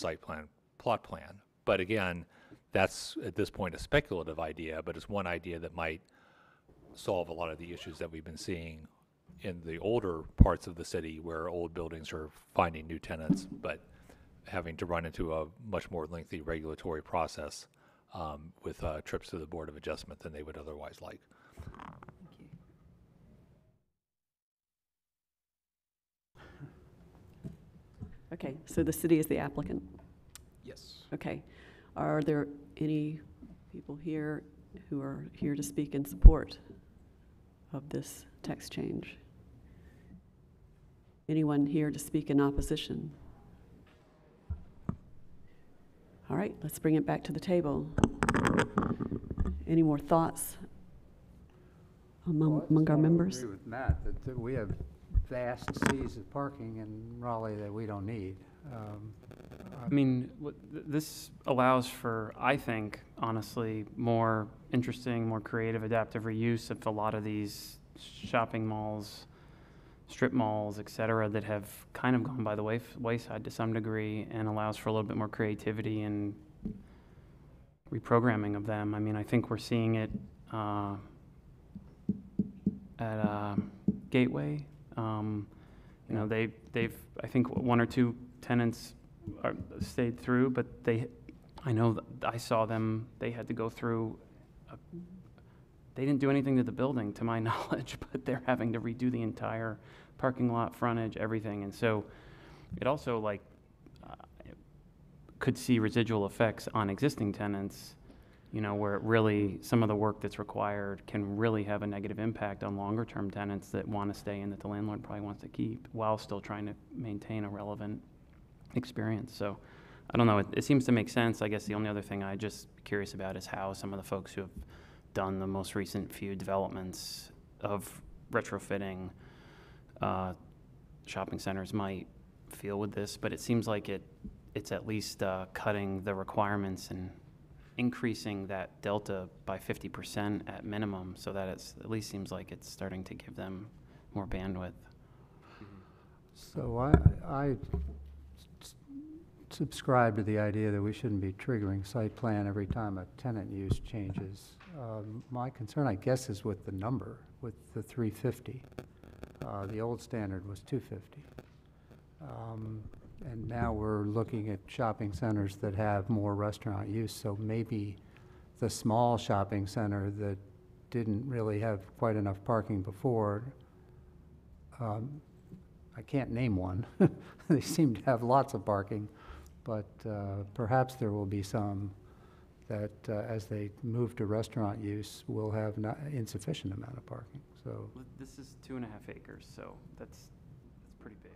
plot plan. But again, that's at this point a speculative idea, but it's one idea that might solve a lot of the issues that we've been seeing in the older parts of the city where old buildings are finding new tenants, but having to run into a much more lengthy regulatory process with trips to the Board of Adjustment than they would otherwise like. Thank you. Okay, so the city is the applicant. Yes. Okay. Are there any people here who are here to speak in support of this text change? Anyone here to speak in opposition? All right, let's bring it back to the table. Any more thoughts among our members? I agree with Matt that we have vast seas of parking in Raleigh that we don't need. I mean, this allows for, I think, honestly, more interesting, more creative, adaptive reuse of a lot of these shopping malls, strip malls, et cetera, that have kind of gone by the wayside to some degree, and allows for a little bit more creativity and reprogramming of them. I mean, I think we're seeing it at Gateway. You know, they've I think one or two tenants stayed through, but I know that I saw them, they had to go through, they didn't do anything to the building, to my knowledge, but they're having to redo the entire parking lot, frontage, everything. And so it also could see residual effects on existing tenants, you know, where it really, some of the work that's required can really have a negative impact on longer term tenants that want to stay in, that the landlord probably wants to keep, while still trying to maintain a relevant experience. So I don't know, it seems to make sense. I guess the only other thing I'm just curious about is how some of the folks who have done the most recent few developments of retrofitting shopping centers might feel with this, but it seems like it's at least cutting the requirements and increasing that delta by 50% at minimum, so that it's at least seems like it's starting to give them more bandwidth. So I subscribe to the idea that we shouldn't be triggering site plan every time a tenant use changes. My concern, I guess, is with the number, with the 350. The old standard was 250. And now we're looking at shopping centers that have more restaurant use, so maybe the small shopping center that didn't really have quite enough parking before, I can't name one. They seem to have lots of parking, but perhaps there will be some that as they move to restaurant use will have not insufficient amount of parking. So This is 2.5 acres, so that's pretty big.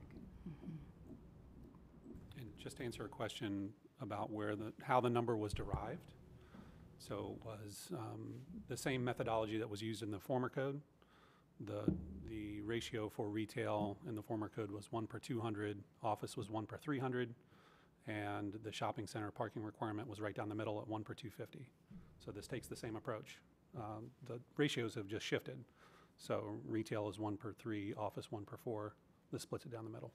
And just to answer a question about how the number was derived. So it was the same methodology that was used in the former code. The ratio for retail in the former code was 1 per 200, office was 1 per 300, and the shopping center parking requirement was right down the middle at 1 per 250. So this takes the same approach. The ratios have just shifted. So retail is 1 per 3, office 1 per 4. This splits it down the middle.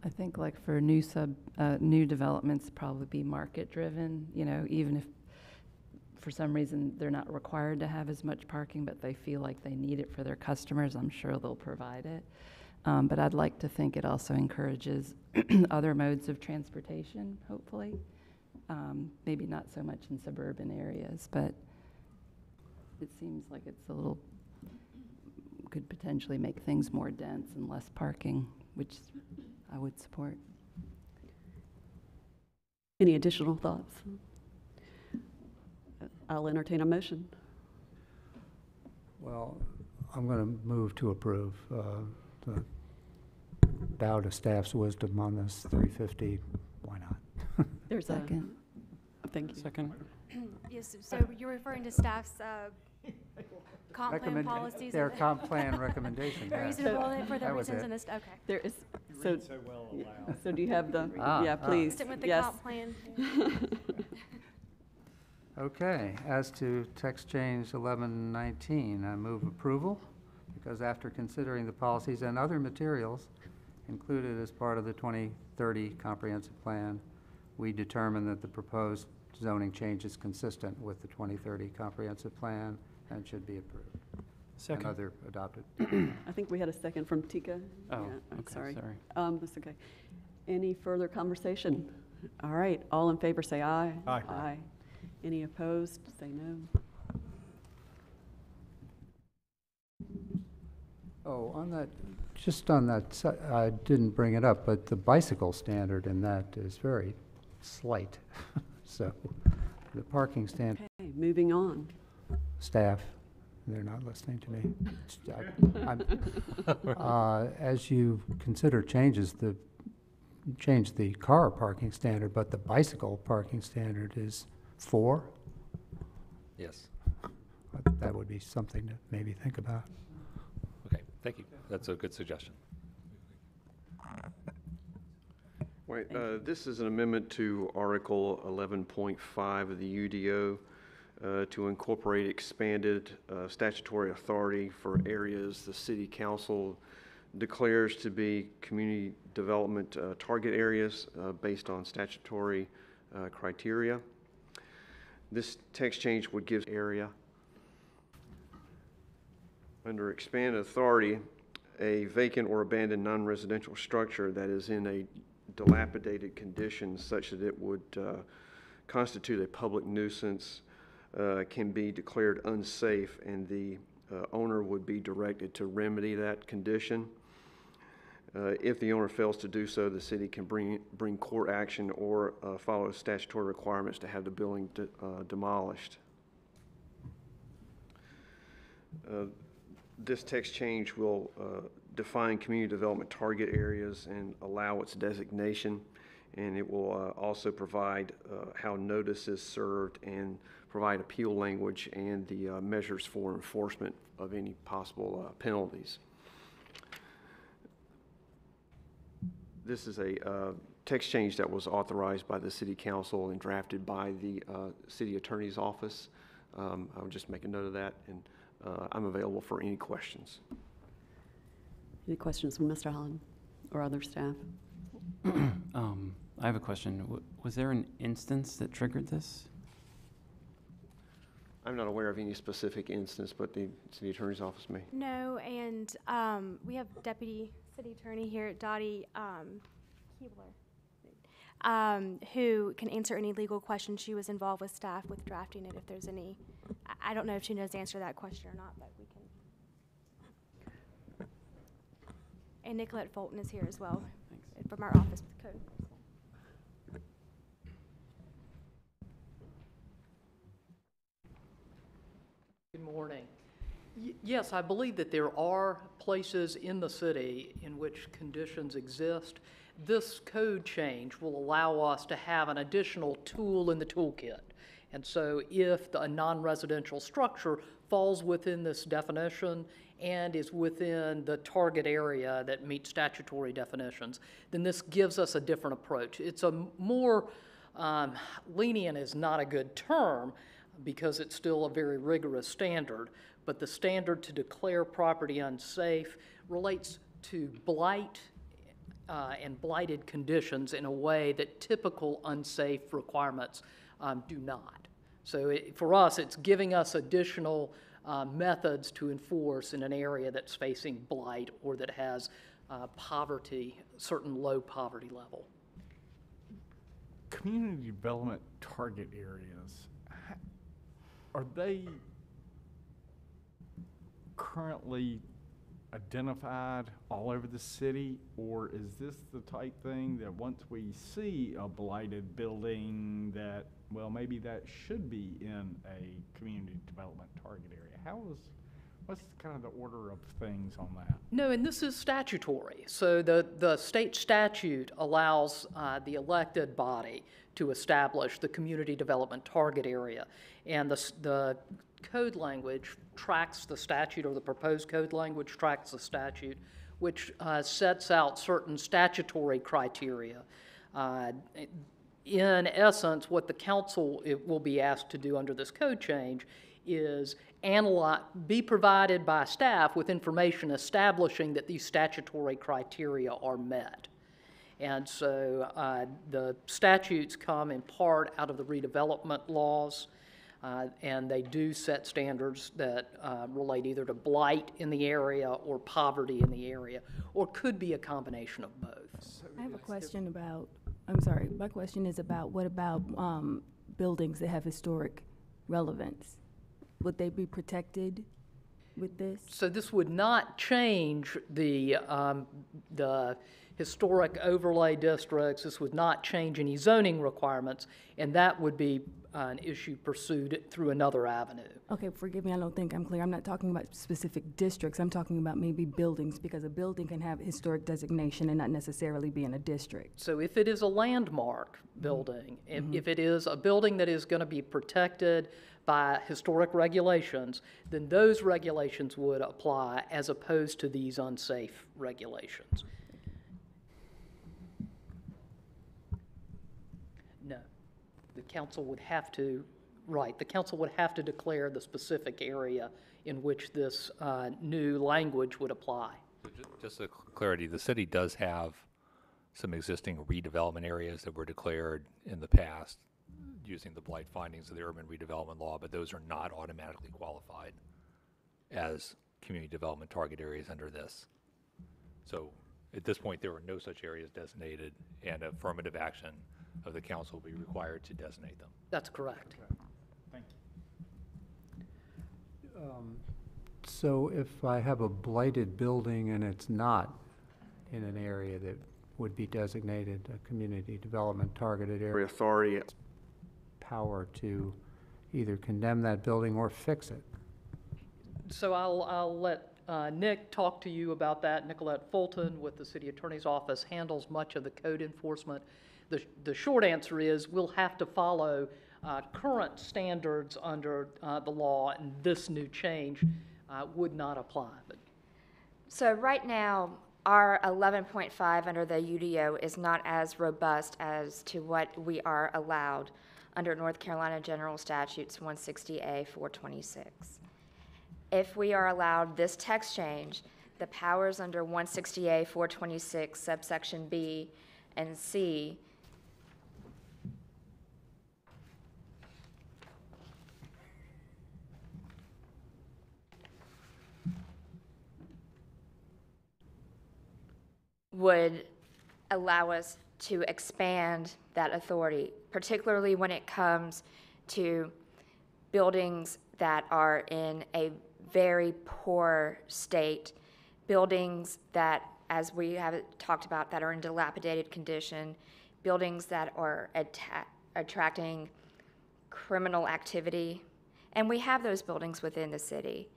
I think like for new developments, probably be market driven, you know, even if for some reason they're not required to have as much parking, but they feel like they need it for their customers, I'm sure they'll provide it. But I'd like to think it also encourages other modes of transportation, hopefully. Maybe not so much in suburban areas, but it seems like it's could potentially make things more dense and less parking, which I would support. Any additional thoughts? I'll entertain a motion. well, I'm going to move to approve. Bow to staff's wisdom on this 350. Why not? There's a second. Thank you. Second. Yes, so you're referring to staff's comp plan policies? Their comp plan recommendation. Yeah. Reasonable for the That was reasons it. in this, okay. There is So, read so well aloud. so do you have the, Ah, yeah, ah. please, Consistent with the yes. comp plan. Okay, as to text change 1119, I move approval because after considering the policies and other materials included as part of the 2030 comprehensive plan, we determine that the proposed zoning change is consistent with the 2030 comprehensive plan and should be approved. Second. And other adopted. I think we had a second from Tika. Oh, Yeah, I'm okay, sorry. sorry. That's okay. Any further conversation? All right, all in favor say aye. Aye. Aye. Any opposed, say no. Oh, on that, just on that, I didn't bring it up, but the bicycle standard in that is very slight. So the parking stand, Okay, moving on. staff, they're not listening to me. As you consider changes, change the car parking standard, but the bicycle parking standard is 4. Yes. That would be something to maybe think about. Okay, thank you. That's a good suggestion. Wait, this is an amendment to Article 11.5 of the UDO to incorporate expanded statutory authority for areas the City Council declares to be community development target areas based on statutory criteria. This text change would give area. Under expanded authority, a vacant or abandoned non-residential structure that is in a dilapidated condition such that it would constitute a public nuisance can be declared unsafe, and the owner would be directed to remedy that condition. If the owner fails to do so, the city can bring court action or follow statutory requirements to have the building demolished. This text change will define community development target areas and allow its designation, and it will also provide how notice is served and provide appeal language and the measures for enforcement of any possible penalties. This is a text change that was authorized by the City Council and drafted by the City Attorney's Office. I would just make a note of that, and I'm available for any questions. Any questions from Mr. Holland or other staff? I have a question. Was there an instance that triggered this? I'm not aware of any specific instance, but the City Attorney's Office may. No, and we have Deputy City Attorney here, Dottie Keebler, who can answer any legal questions. She was involved with staff with drafting it. If there's any, I don't know if she knows the answer to that question or not, but we can. And Nicolette Fulton is here as well. Thanks. From our office with code. Good morning. Yes, I believe that there are places in the city in which conditions exist. This code change will allow us to have an additional tool in the toolkit. And so if a non-residential structure falls within this definition and is within the target area that meets statutory definitions, then this gives us a different approach. It's a more, lenient is not a good term because it's still a very rigorous standard, but the standard to declare property unsafe relates to blight and blighted conditions in a way that typical unsafe requirements do not. So for us, it's giving us additional methods to enforce in an area that's facing blight or that has poverty, certain low poverty level. Community development target areas, are they currently identified all over the city, or is this the type thing that once we see a blighted building that, well, maybe that should be in a community development target area? What's kind of the order of things on that? No, and this is statutory. So the state statute allows the elected body to establish the community development target area. And the code language tracks the statute, or the proposed code language tracks the statute which sets out certain statutory criteria. In essence, what the council will be asked to do under this code change is be provided by staff with information establishing that these statutory criteria are met. And so the statutes come in part out of the redevelopment laws, and they do set standards that relate either to blight in the area or poverty in the area, or could be a combination of both. I have a question about, I'm sorry, my question is about, what about buildings that have historic relevance? Would they be protected with this? So this would not change the historic overlay districts. This would not change any zoning requirements, and that would be an issue pursued through another avenue. Okay, forgive me, I don't think I'm clear. I'm not talking about specific districts. I'm talking about maybe buildings, because a building can have historic designation and not necessarily be in a district. So if it is a landmark building, if it is a building that is going to be protected by historic regulations, then those regulations would apply as opposed to these unsafe regulations. No. The council would have to, the council would have to declare the specific area in which this new language would apply. Just a clarity, the city does have some existing redevelopment areas that were declared in the past using the blight findings of the urban redevelopment law, but those are not automatically qualified as community development target areas under this. So at this point, there were no such areas designated, and affirmative action of the council will be required to designate them. That's correct. Thank you. So if I have a blighted building and it's not in an area that would be designated a community development targeted area, authority power to either condemn that building or fix it. So I'll let Nick talk to you about that. Nicolette Fulton with the City Attorney's Office handles much of the code enforcement. The short answer is we'll have to follow current standards under the law, and this new change would not apply. So right now, our 11.5 under the UDO is not as robust as to what we are allowed under North Carolina General Statutes 160A 426. If we are allowed this text change, the powers under 160A 426 subsection B and C would allow us to expand that authority, particularly when it comes to buildings that are in a very poor state, buildings that, as we have talked about, that are in dilapidated condition, buildings that are attracting criminal activity, and we have those buildings within the city.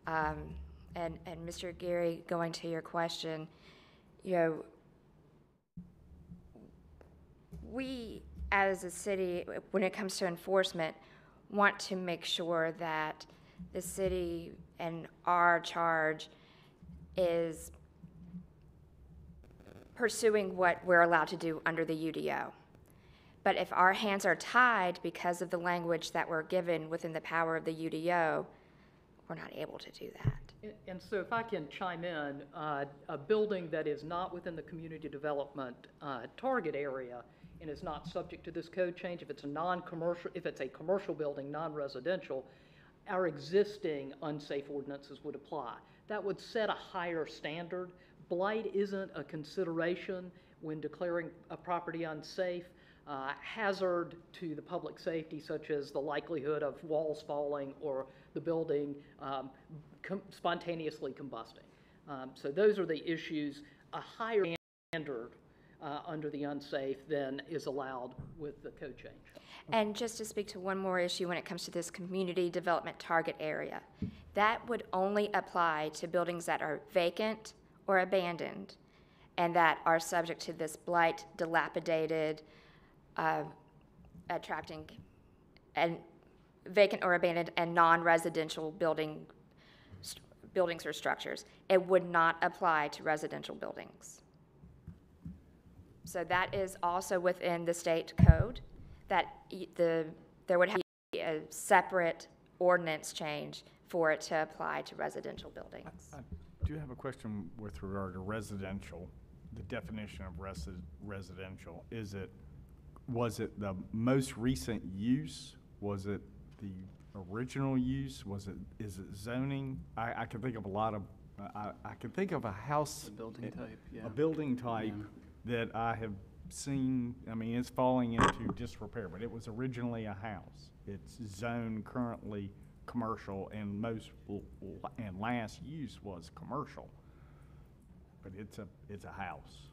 And Mr. Geary, going to your question, you know, we as a city, when it comes to enforcement, want to make sure that the city and our charge is pursuing what we're allowed to do under the UDO. But if our hands are tied because of the language that we're given within the power of the UDO, we're not able to do that. And so if I can chime in, a building that is not within the community development target area and is not subject to this code change, if it's a non-commercial, if it's a commercial building, non-residential, our existing unsafe ordinances would apply. That would set a higher standard. Blight isn't a consideration when declaring a property unsafe. Hazard to the public safety, such as the likelihood of walls falling or the building spontaneously combusting. So those are the issues. A higher standard under the unsafe than is allowed with the code change. And just to speak to one more issue when it comes to this community development target area, that would only apply to buildings that are vacant or abandoned and that are subject to this blight, dilapidated, attracting and vacant or abandoned and non-residential building buildings or structures. It would not apply to residential buildings. So that is also within the state code, that there would have to be a separate ordinance change for it to apply to residential buildings. I do have a question with regard to residential, the definition of residential. Was it the most recent use? Was it the original use? Is it zoning? I can think of a lot of, I can think of a house. A building type, yeah. A building type that I have seen, I mean, it's falling into disrepair, but it was originally a house. It's zoned currently commercial, and last use was commercial, but it's a house.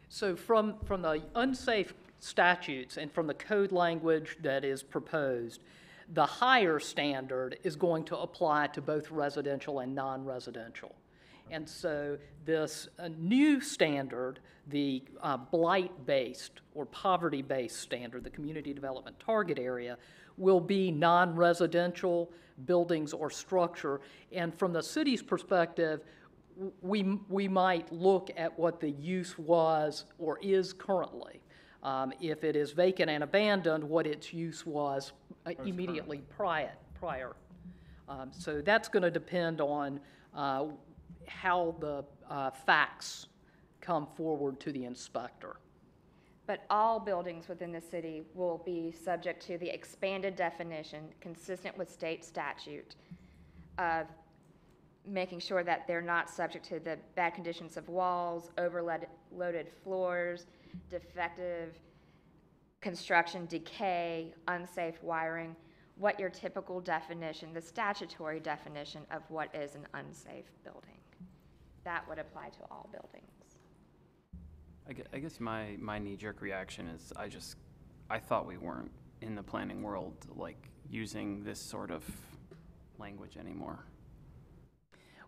So from the unsafe statutes and from the code language that is proposed, the higher standard is going to apply to both residential and non-residential. And so this new standard, the blight-based or poverty-based standard, the community development target area, will be non-residential buildings or structure. And from the city's perspective, we might look at what the use was or is currently. If it is vacant and abandoned, what its use was immediately prior. So that's going to depend on how the facts come forward to the inspector. But all buildings within the city will be subject to the expanded definition consistent with state statute of making sure that they're not subject to the bad conditions of walls, overloaded floors, defective construction, decay, unsafe wiring, what your typical definition, the statutory definition of what is an unsafe building. That would apply to all buildings. I guess my knee-jerk reaction is I thought we weren't in the planning world like using this sort of language anymore.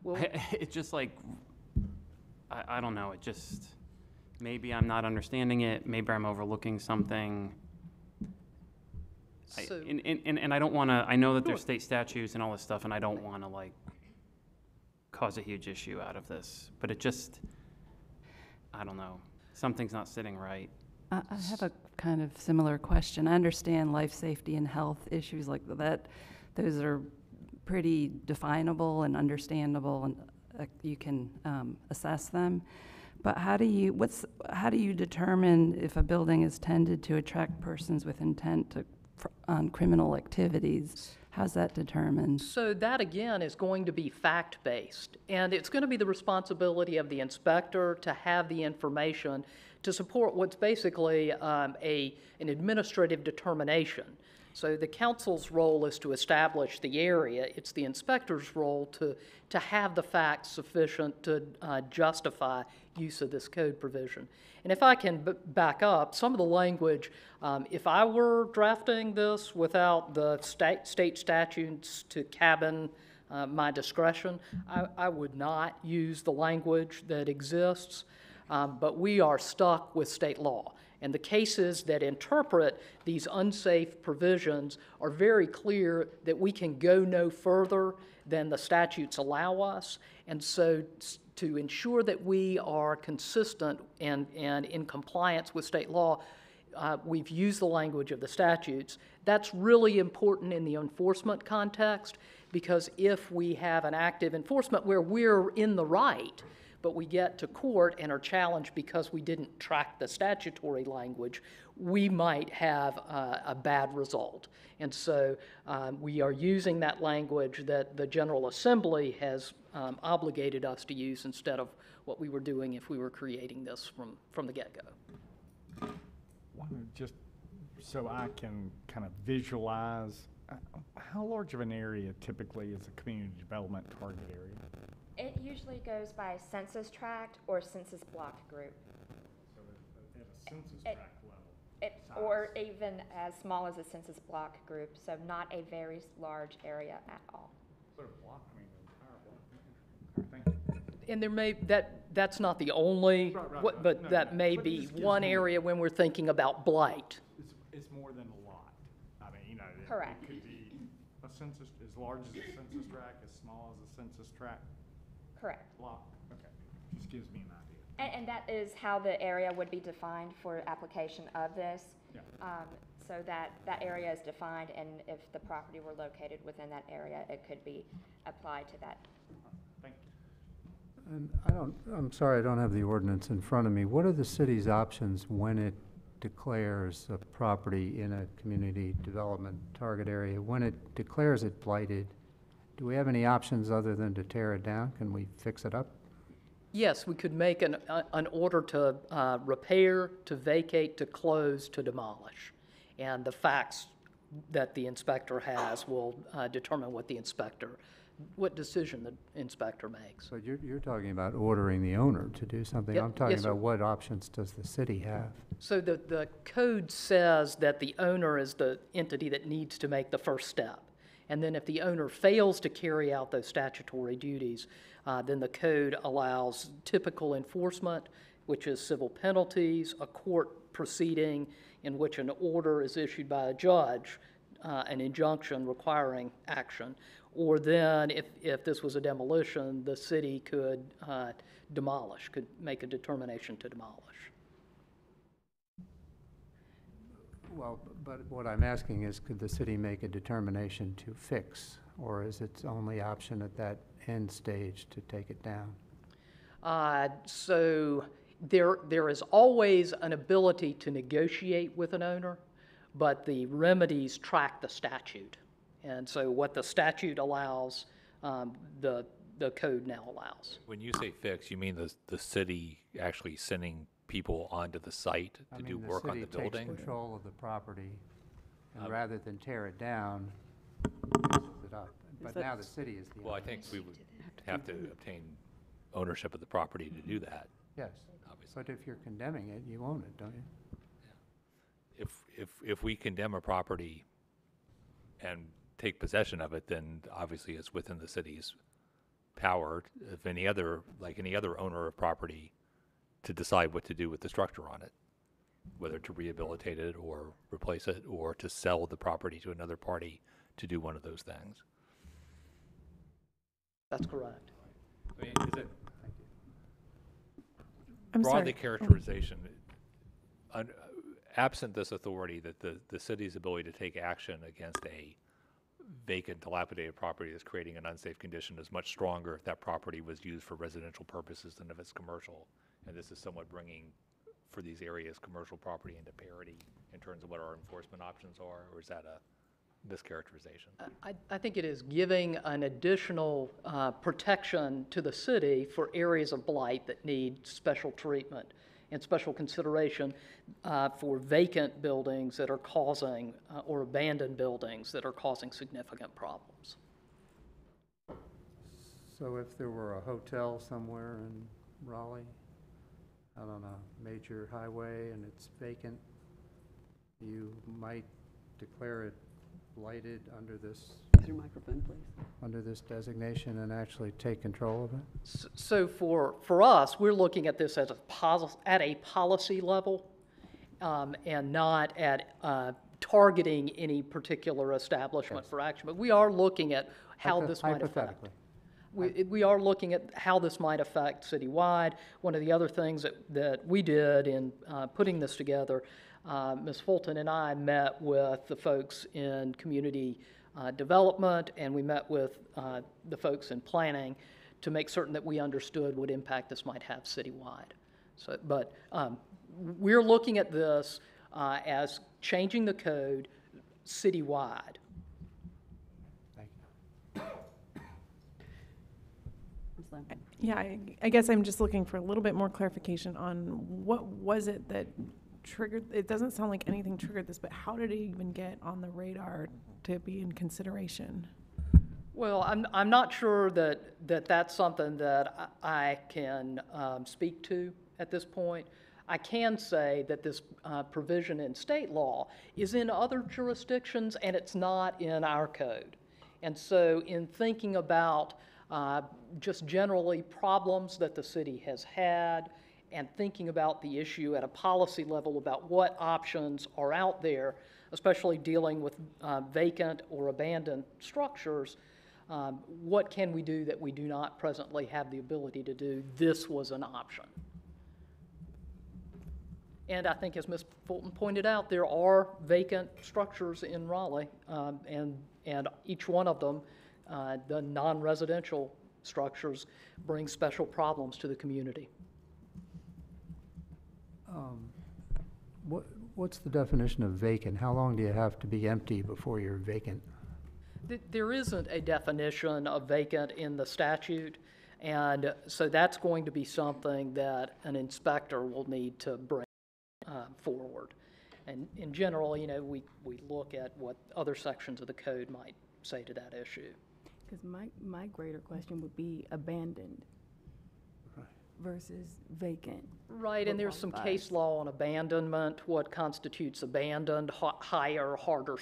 Well, it's just like, I don't know, it just, maybe I'm not understanding it, maybe I'm overlooking something. And I don't want to, I know that there's state statutes and all this stuff, and I don't want to like cause a huge issue out of this, but it just, I don't know, something's not sitting right. I have a kind of similar question. I understand life safety and health issues like that. Those are pretty definable and understandable, and you can assess them. But how do you determine if a building is tended to attract persons with intent on criminal activities? How's that determined? So that, again, is going to be fact-based, and it's going to be the responsibility of the inspector to have the information to support what's basically an administrative determination. So the council's role is to establish the area. It's the inspector's role to have the facts sufficient to justify use of this code provision. And if I can back up, some of the language, if I were drafting this without the state statutes to cabin my discretion, I would not use the language that exists, but we are stuck with state law. And the cases that interpret these unsafe provisions are very clear that we can go no further than the statutes allow us. And so to ensure that we are consistent and in compliance with state law, we've used the language of the statutes. That's really important in the enforcement context, because if we have an active enforcement where we're in the right, but we get to court and are challenged because we didn't track the statutory language, we might have a bad result. And so we are using that language that the General Assembly has obligated us to use instead of what we were doing if we were creating this from the get-go. Just so I can kind of visualize, how large of an area typically is a community development target area? It usually goes by census tract or census block group. So at a census tract level? Or even as small as a census block group, so not a very large area at all. So a block, I mean the entire block. Thank you. And there may, that's not the only, but that may be one area when we're thinking about blight. It's more than a lot. I mean, Correct. It could be A census, as large as a census tract, as small as a census tract Correct. lot? Okay, just gives me an idea. And that is how the area would be defined for application of this. Yeah. So that area is defined, and if the property were located within that area, it could be applied to that. Thank you. And I'm sorry, I don't have the ordinance in front of me. What are the city's options when it declares a property in a community development target area? When it declares it blighted, do we have any options other than to tear it down? Can we fix it up? Yes, we could make an order to repair, to vacate, to close, to demolish. And the facts that the inspector has will determine what decision the inspector makes. But you're talking about ordering the owner to do something. Yeah, I'm talking yes, sir. about what options does the city have? So the code says that the owner is the entity that needs to make the first step. And then if the owner fails to carry out those statutory duties, then the code allows typical enforcement, which is civil penalties, a court proceeding in which an order is issued by a judge, an injunction requiring action, or then if this was a demolition, the city could demolish, could make a determination to demolish. Well, but what I'm asking is, could the city make a determination to fix, or is its only option at that end stage to take it down? So there is always an ability to negotiate with an owner, but the remedies track the statute. And so what the statute allows, the code now allows. When you say fix, you mean the city actually sending people onto the site to do work on the building? The city takes control of the property, and rather than tear it down, fixes it up. But now the city is the owner. Well, I think we would have to obtain ownership of the property to do that. Yes, obviously. but if you're condemning it, you own it, don't you? If we condemn a property and take possession of it, then obviously it's within the city's power, if any other owner of property, to decide what to do with the structure on it, whether to rehabilitate it or replace it or to sell the property to another party to do one of those things. That's correct. I mean, is it I'm broadly sorry. characterization, absent this authority, that the city's ability to take action against a vacant, dilapidated property that's creating an unsafe condition is much stronger if that property was used for residential purposes than if it's commercial. And this is somewhat bringing, for these areas, commercial property into parity in terms of what our enforcement options are, or is that a mischaracterization? I think it is giving an additional protection to the city for areas of blight that need special treatment and special consideration for vacant buildings that are causing, or abandoned buildings that are causing significant problems. So if there were a hotel somewhere in Raleigh, out on a major highway, and it's vacant, you might declare it blighted under this. Use your microphone, please. Under this designation and actually take control of it? So for us, we're looking at this as at a policy level, and not at targeting any particular establishment for action. But we are looking at how this might affect. We are looking at how this might affect citywide. One of the other things that we did in putting this together, Ms. Fulton and I met with the folks in community development, and we met with the folks in planning to make certain that we understood what impact this might have citywide. So, but we're looking at this as changing the code citywide. Yeah, I guess I'm just looking for a little bit more clarification on what was it that triggered, it doesn't sound like anything triggered this, but how did it even get on the radar to be in consideration? Well, I'm not sure that's something that I can speak to at this point. I can say that this provision in state law is in other jurisdictions and it's not in our code. And so in thinking about just generally problems that the city has had and thinking about the issue at a policy level about what options are out there, especially dealing with vacant or abandoned structures. What can we do that we do not presently have the ability to do? This was an option. And I think, as Ms. Fulton pointed out, there are vacant structures in Raleigh, and each one of them, the non-residential structures, bring special problems to the community. What's the definition of vacant? How long do you have to be empty before you're vacant? There isn't a definition of vacant in the statute, and so that's going to be something that an inspector will need to bring forward. And in general, you know, we look at what other sections of the code might say to that issue. Because my greater question would be abandoned versus vacant. Right, and there's some case law on abandonment, what constitutes abandoned, higher, harder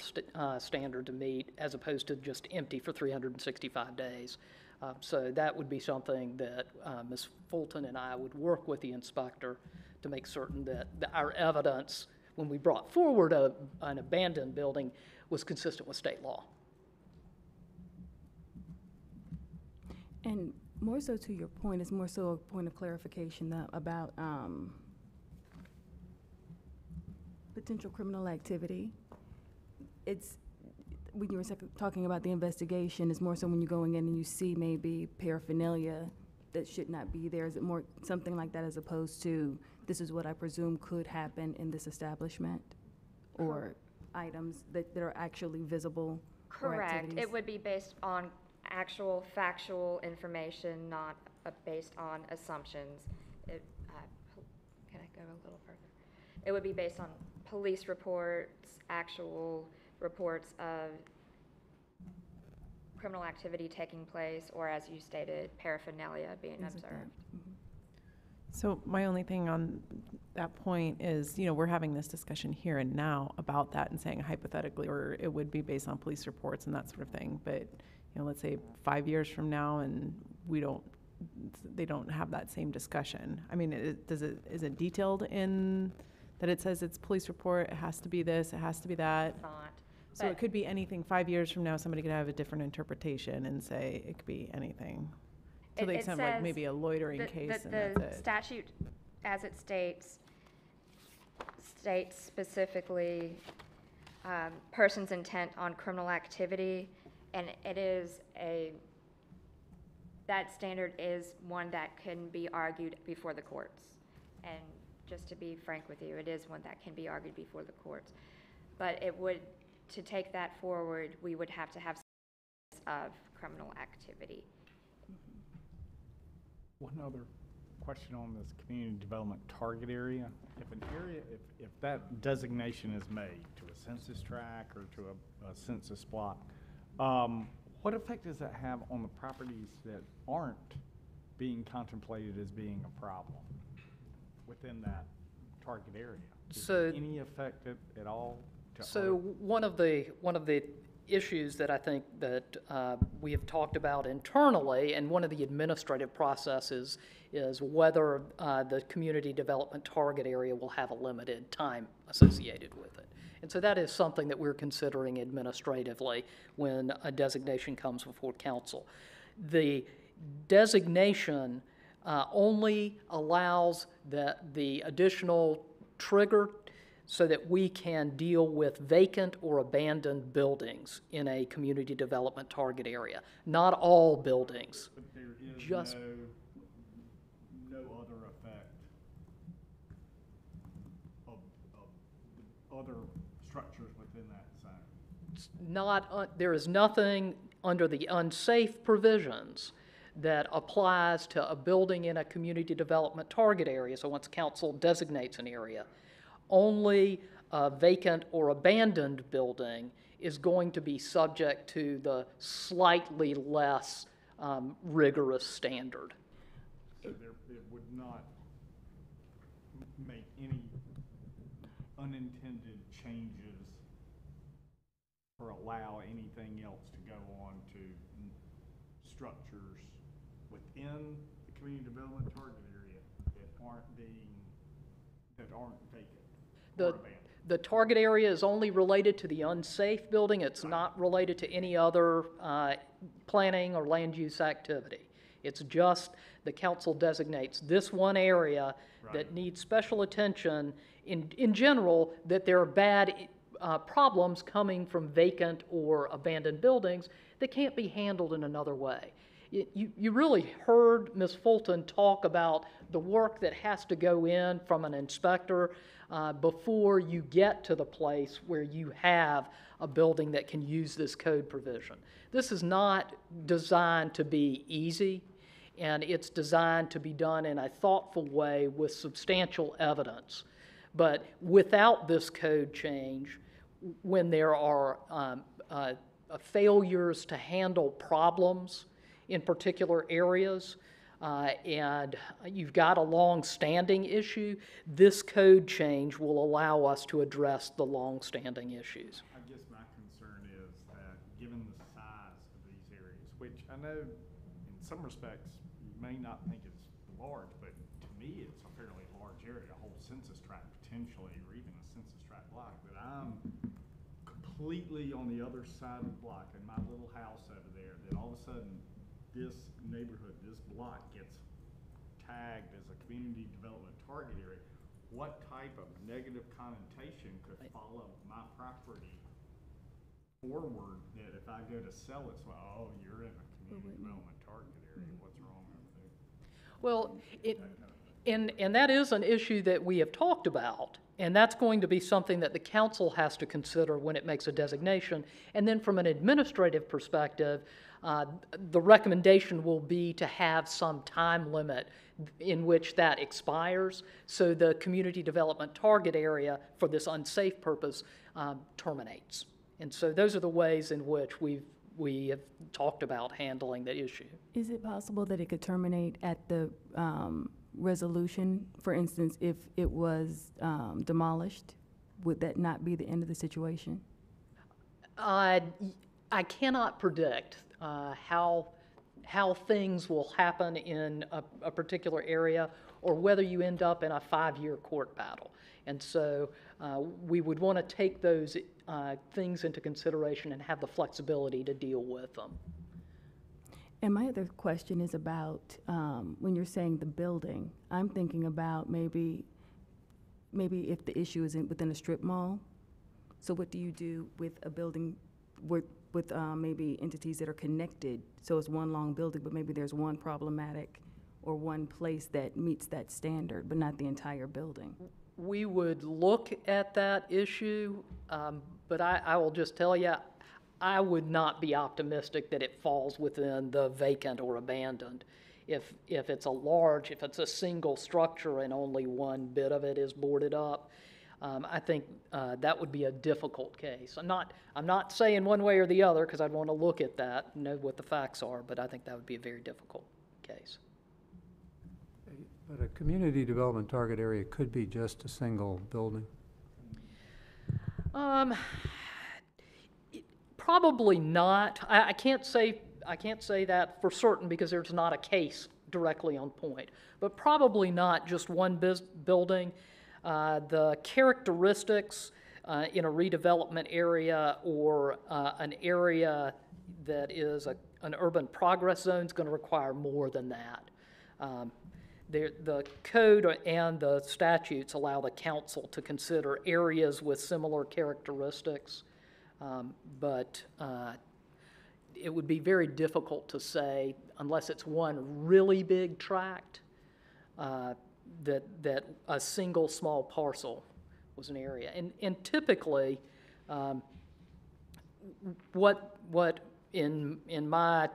standard to meet, as opposed to just empty for 365 days. So that would be something that Ms. Fulton and I would work with the inspector to make certain that our evidence, when we brought forward an abandoned building, was consistent with state law. And more so to your point, it's more so a point of clarification about potential criminal activity. It's, when you were talking about the investigation, it's more so when you're going in and you see maybe paraphernalia that should not be there. Is it more something like that as opposed to, this is what I presume could happen in this establishment? Or items that are actually visible? Correct. It would be based on actual factual information, not based on assumptions. Can I go a little further? It would be based on police reports, actual reports of criminal activity taking place, or as you stated, paraphernalia being observed. So my only thing on that point is, you know, we're having this discussion here and now about that and saying hypothetically, or it would be based on police reports and that sort of thing. But, you know, let's say 5 years from now and they don't have that same discussion. I mean, is it detailed in that it says it's police report, it has to be this, it has to be that? It's not. So it could be anything. 5 years from now, somebody could have a different interpretation and say it could be anything. To the extent like maybe a loitering case and that's it. The statute, as it states specifically person's intent on criminal activity, and that standard is one that can be argued before the courts. And just to be frank with you, it is one that can be argued before the courts. But to take that forward, we would have to have of criminal activity. One other question on this community development target area. If that designation is made to a census tract or to a census block, what effect does that have on the properties that aren't being contemplated as being a problem within that target area? Is there any effect at all? So one of the issues that I think that we have talked about internally, and one of the administrative processes, is whether the community development target area will have a limited time associated with it. And so that is something that we're considering administratively when a designation comes before council. The designation only allows the additional trigger so that we can deal with vacant or abandoned buildings in a community development target area. Not all buildings. But there is no other effect of other structures within that zone? There is nothing under the unsafe provisions that applies to a building in a community development target area. So once council designates an area, only a vacant or abandoned building is going to be subject to the slightly less rigorous standard. So it would not make any unintended changes or allow anything else to go on to structures within the community development target area that aren't vacant. the target area is only related to the unsafe building. It's not related to any other planning or land use activity. It's just the council designates this one area that needs special attention in general, that there are bad problems coming from vacant or abandoned buildings that can't be handled in another way. You really heard Ms. Fulton talk about the work that has to go in from an inspector before you get to the place where you have a building that can use this code provision. This is not designed to be easy, and it's designed to be done in a thoughtful way with substantial evidence. But without this code change, when there are failures to handle problems in particular areas, and you've got a long-standing issue, this code change will allow us to address the long-standing issues. I guess my concern is that given the size of these areas, which I know in some respects you may not think it's large, but to me it's a fairly large area, a whole census tract potentially, or even a census tract block, that I'm completely on the other side of the block in my little house over there, that all of a sudden this neighborhood, this block gets tagged as a community development target area. What type of negative connotation could follow my property forward that if I go to sell it, so, oh, you're in a community development target area, what's wrong over there? Well, and that is an issue that we have talked about, and that's going to be something that the council has to consider when it makes a designation. And then from an administrative perspective, the recommendation will be to have some time limit in which that expires, so the community development target area for this unsafe purpose terminates. And so those are the ways in which we have talked about handling the issue. Is it possible that it could terminate at the resolution? For instance, if it was demolished, would that not be the end of the situation? I cannot predict how things will happen in a particular area, or whether you end up in a 5-year court battle. And so we would want to take those things into consideration and have the flexibility to deal with them. And my other question is about when you're saying the building, I'm thinking about maybe if the issue is within a strip mall. So what do you do with a building with maybe entities that are connected? So it's one long building, but maybe there's one problematic or one place that meets that standard, but not the entire building. We would look at that issue, but I will just tell you, I would not be optimistic that it falls within the vacant or abandoned. If it's a single structure and only one bit of it is boarded up, I think that would be a difficult case. I'm not saying one way or the other, because I'd want to look at that and know what the facts are, but I think that would be a very difficult case. But a community development target area could be just a single building? Probably not. I can't say that for certain because there's not a case directly on point, but probably not just one building. The characteristics in a redevelopment area or an area that is an urban progress zone is going to require more than that. The code and the statutes allow the council to consider areas with similar characteristics, but it would be very difficult to say, unless it's one really big tract, that a single small parcel was an area. And typically, what in my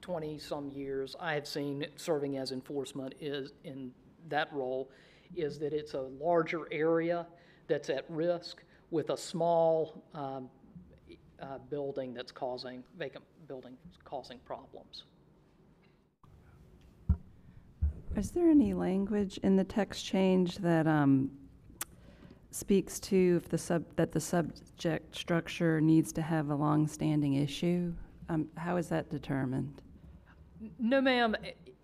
20-some years I have seen serving as enforcement is in that role is that it's a larger area that's at risk with a small building that's vacant building causing problems. Is there any language in the text change that speaks to that the subject structure needs to have a long-standing issue? How is that determined? No, ma'am.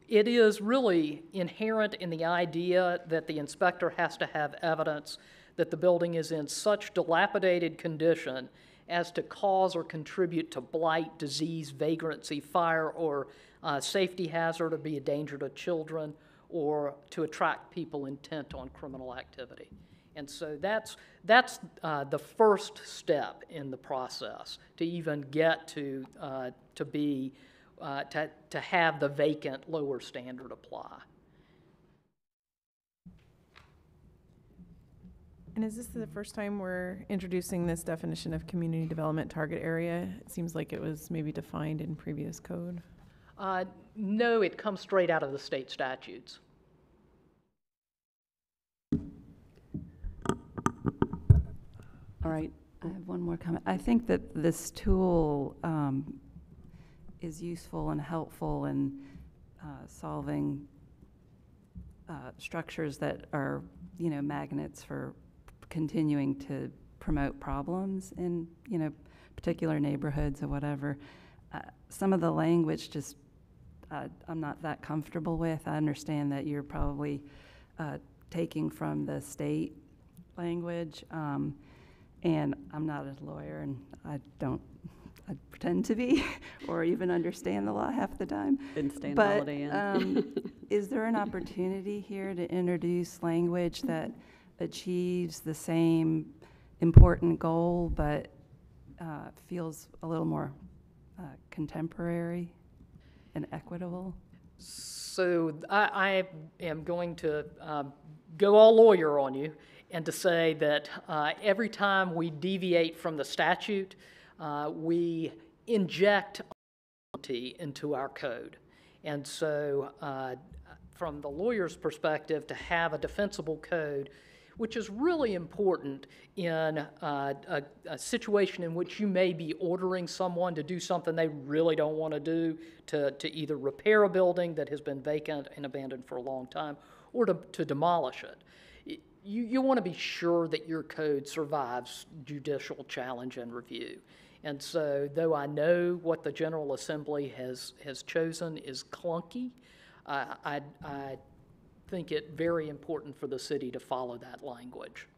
It is really inherent in the idea that the inspector has to have evidence that the building is in such dilapidated condition as to cause or contribute to blight, disease, vagrancy, fire, or safety hazard, or be a danger to children, or to attract people intent on criminal activity. And so that's the first step in the process to even get to have the vacant lower standard apply. And is this the first time we're introducing this definition of community development target area? It seems like it was maybe defined in previous code. No, it comes straight out of the state statutes. All right, I have one more comment. I think that this tool is useful and helpful in solving structures that are, magnets for continuing to promote problems in, particular neighborhoods or whatever. Some of the language just, I'm not that comfortable with. I understand that you're probably taking from the state language, and I'm not a lawyer, and I pretend to be, or even understand the law half the time. Didn't stand But Holiday Inn. is there an opportunity here to introduce language that achieves the same important goal, but feels a little more contemporary and equitable? So I am going to go all lawyer on you and to say that every time we deviate from the statute, we inject into our code. And so from the lawyer's perspective, to have a defensible code, which is really important in a situation in which you may be ordering someone to do something they really don't want to do, to either repair a building that has been vacant and abandoned for a long time, or to demolish it. You want to be sure that your code survives judicial challenge and review. And so, though I know what the General Assembly has chosen is clunky, I think it very important for the city to follow that language.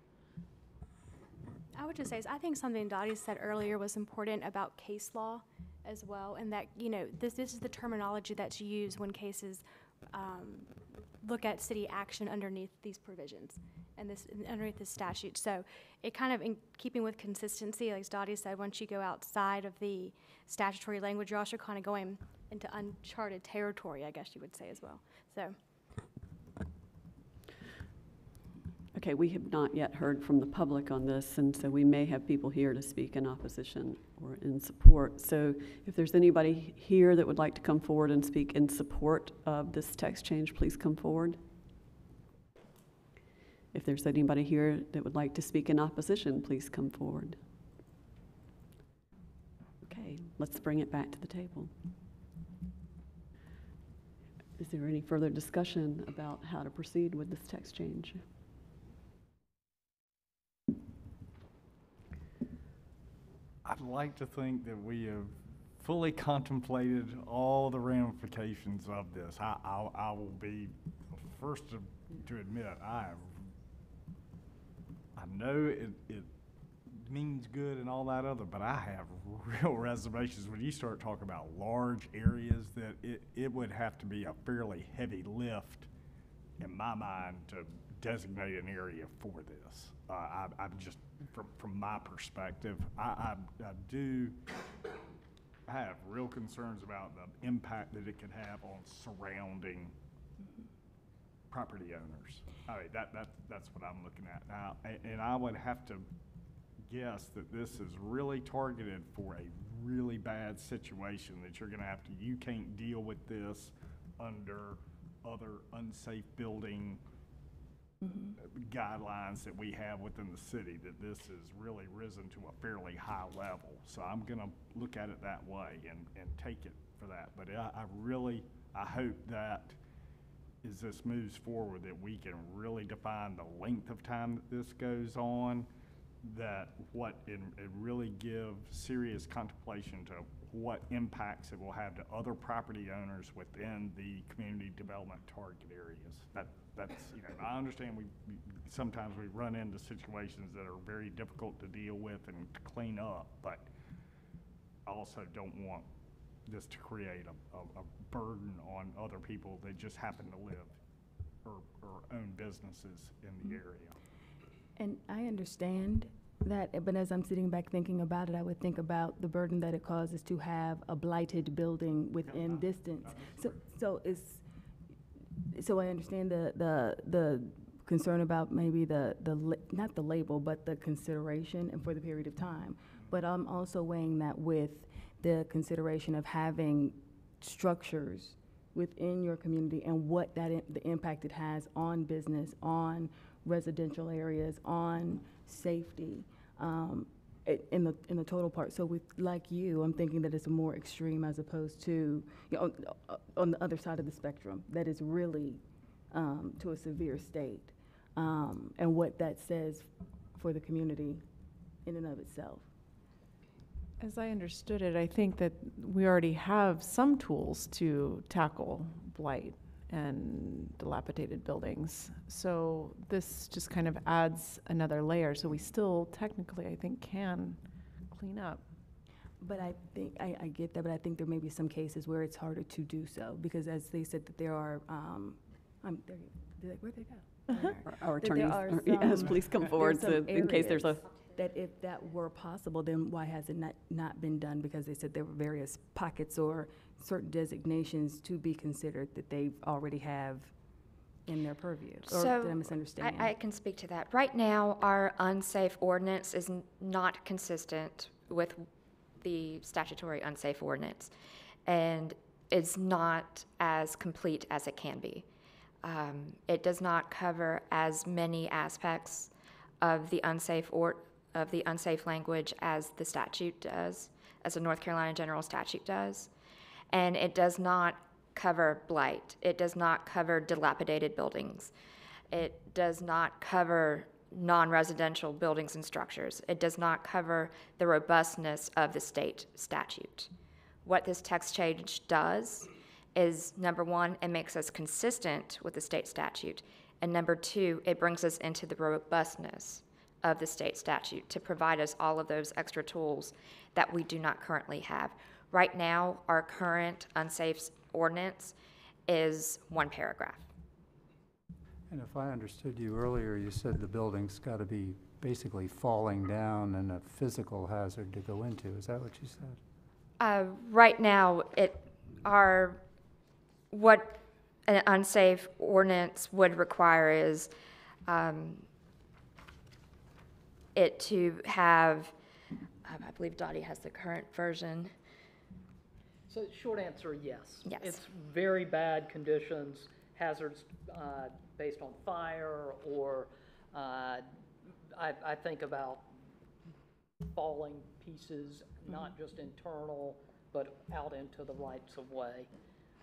I would just say, I think something Dottie said earlier was important about case law as well, and that, this is the terminology that's used when cases look at city action underneath these provisions and underneath the statute. So it kind of, in keeping with consistency, like Dottie said, once you go outside of the statutory language, you're also kind of going into uncharted territory, I guess you would say as well. So. Okay, we have not yet heard from the public on this, and so we may have people here to speak in opposition or in support. So if there's anybody here that would like to come forward and speak in support of this text change, please come forward. If there's anybody here that would like to speak in opposition, please come forward. Okay, let's bring it back to the table. Is there any further discussion about how to proceed with this text change? I'd like to think that we have fully contemplated all the ramifications of this. I will be the first to admit I know it means good and all that other, but I have real reservations when you start talking about large areas that it would have to be a fairly heavy lift in my mind to designate an area for this. I'm just, from my perspective, I have real concerns about the impact that it could have on surrounding property owners. I mean, that's what I'm looking at now. And I would have to guess that this is really targeted for a really bad situation that you're gonna have to, you can't deal with this under other unsafe building guidelines that we have within the city, that this has really risen to a fairly high level. So I'm gonna look at it that way and take it for that. But I hope that as this moves forward that we can really define the length of time that this goes on and really give serious contemplation to what impacts it will have to other property owners within the community development target areas. That's, you know, I understand sometimes we run into situations that are very difficult to deal with and to clean up, but I also don't want this to create a burden on other people that just happen to live or own businesses in the area. And I understand that, but as I'm sitting back thinking about it, I would think about the burden that it causes to have a blighted building within distance. So I understand the concern about maybe not the label, but the consideration and for the period of time. But I'm also weighing that with the consideration of having structures within your community and what the impact it has on business, on residential areas, on safety, in the total part. So with, like you, I'm thinking that it's more extreme as opposed to, you know, on the other side of the spectrum, that is really to a severe state, and what that says for the community in and of itself. As I understood it, I think that we already have some tools to tackle blight and dilapidated buildings. So this just kind of adds another layer. So we still technically, I think, can clean up. But I think, I get that, but I think there may be some cases where it's harder to do so, because as they said that there are, where'd they go? Our attorneys, yes, please come forward so in case there's a. That if that were possible, then why has it not been done? Because they said there were various pockets or certain designations to be considered that they already have in their purview. Or did I misunderstand? I can speak to that. Right now, our unsafe ordinance is not consistent with the statutory unsafe ordinance, and it's not as complete as it can be. It does not cover as many aspects of the unsafe language as the statute does, as the North Carolina General Statute does. And it does not cover blight. It does not cover dilapidated buildings. It does not cover non-residential buildings and structures. It does not cover the robustness of the state statute. What this text change does is, number one, it makes us consistent with the state statute. And number two, it brings us into the robustness of the state statute to provide us all of those extra tools that we do not currently have. Right now, our current unsafe ordinance is one paragraph. And if I understood you earlier, you said the building's got to be basically falling down and a physical hazard to go into. Is that what you said? Right now, what an unsafe ordinance would require is it to have, I believe Dottie has the current version. So short answer, yes. Yes. It's very bad conditions, hazards based on fire, or I think about falling pieces, not just internal, but out into the rights of way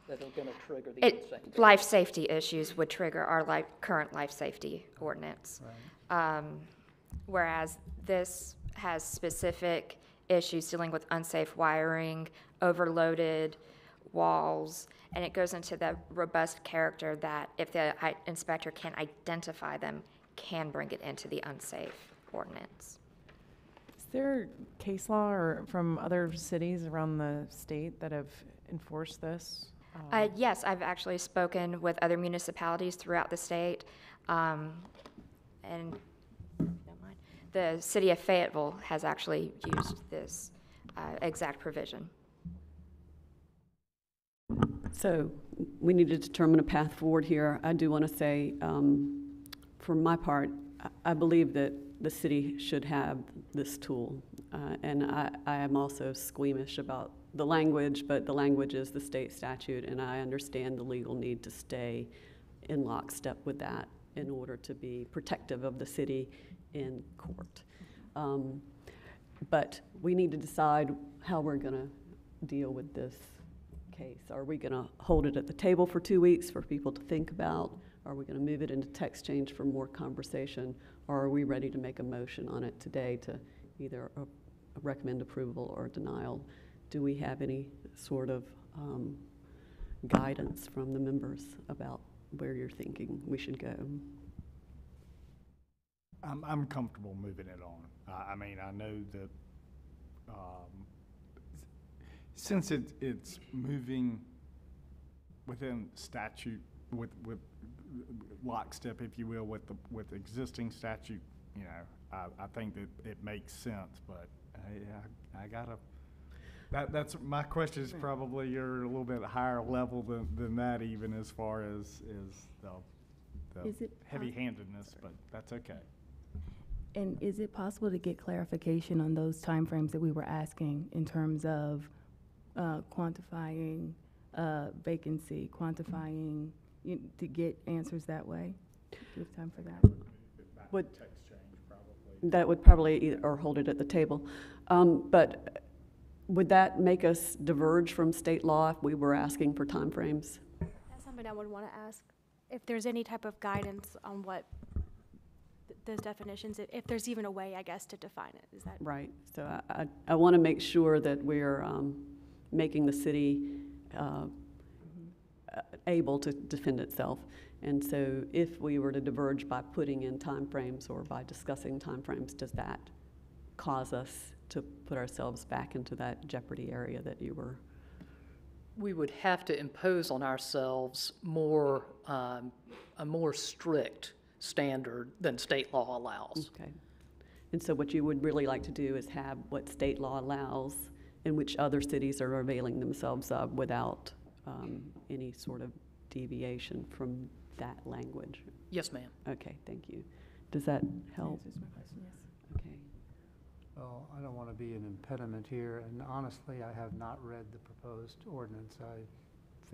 that are going to trigger the insane. Life safety issues would trigger our current life safety ordinance. Right. Whereas this has specific issues dealing with unsafe wiring, overloaded walls, and it goes into the robust character that if the inspector can identify them, can bring it into the unsafe ordinance. Is there case law or from other cities around the state that have enforced this? Yes, I've actually spoken with other municipalities throughout the state, and the city of Fayetteville has actually used this exact provision. So we need to determine a path forward here. I do want to say, for my part, I believe that the city should have this tool. And I am also squeamish about the language, but the language is the state statute, and I understand the legal need to stay in lockstep with that in order to be protective of the city in court. But we need to decide how we're going to deal with this case. Are we going to hold it at the table for 2 weeks for people to think about? Are we going to move it into text change for more conversation? Or are we ready to make a motion on it today to either recommend approval or denial? Do we have any sort of guidance from the members about where you're thinking we should go? I'm comfortable moving it on. I mean, I know that since it's moving within statute with lockstep, if you will, with existing statute, you know, I think that it makes sense. But I gotta. That's my question is probably you're a little bit higher level than that, even as far as the heavy-handedness, but that's okay. And is it possible to get clarification on those timeframes that we were asking in terms of quantifying vacancy, quantifying, to get answers that way? Do we have time for that? That would probably or hold it at the table. But would that make us diverge from state law if we were asking for timeframes? That's something I would want to ask. If there's any type of guidance on what those definitions, if there's even a way, I guess, to define it. Is that right? So I want to make sure that we're making the city able to defend itself. And so if we were to diverge by putting in timeframes or by discussing timeframes, does that cause us to put ourselves back into that jeopardy area that you were? We would have to impose on ourselves more, a more strict standard than state law allows. Okay. And so what you would really like to do is have what state law allows and which other cities are availing themselves of without any sort of deviation from that language. Yes, ma'am. Okay, thank you. Does that help? Answers my question, yes. Okay. Well, I don't want to be an impediment here, and honestly, I have not read the proposed ordinance. I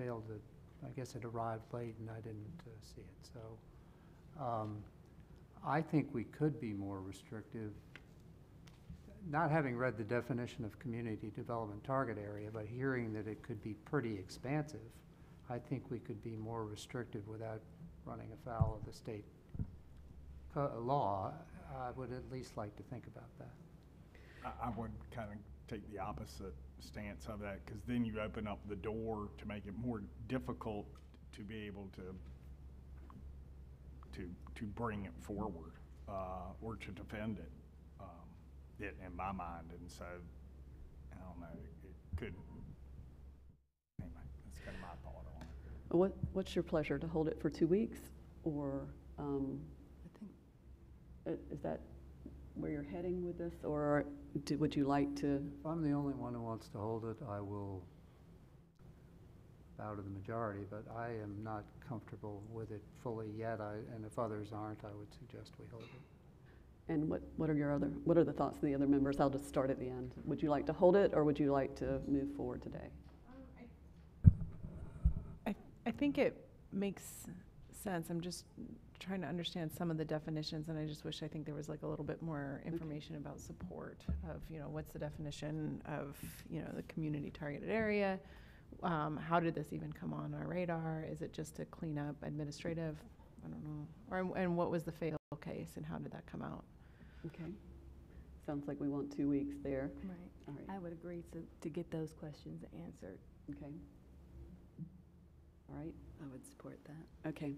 failed to, I guess it arrived late and I didn't see it. So I think we could be more restrictive. Not having read the definition of community development target area, but hearing that it could be pretty expansive, I think we could be more restrictive without running afoul of the state law. I would at least like to think about that. I would kind of take the opposite stance of that, because then you open up the door to make it more difficult to be able to bring it forward or to defend it. In my mind, and so I don't know. It could. Anyway, that's kind of my thought on it. What's your pleasure, to hold it for 2 weeks, or I think is that where you're heading with this, or would you like to? If I'm the only one who wants to hold it, I will bow to the majority, but I am not comfortable with it fully yet. And if others aren't, I would suggest we hold it. And what are the thoughts of the other members? I'll just start at the end. Would you like to hold it, or would you like to move forward today? I think it makes sense. I'm just trying to understand some of the definitions, and I just wish I think there was like a little bit more information about support of, what's the definition of, the community targeted area? How did this even come on our radar? Is it just to clean up administrative? I don't know. And what was the fail case, and how did that come out? Okay. Sounds like we want 2 weeks there. Right. All right. I would agree to get those questions answered. Okay. All right. I would support that. Okay.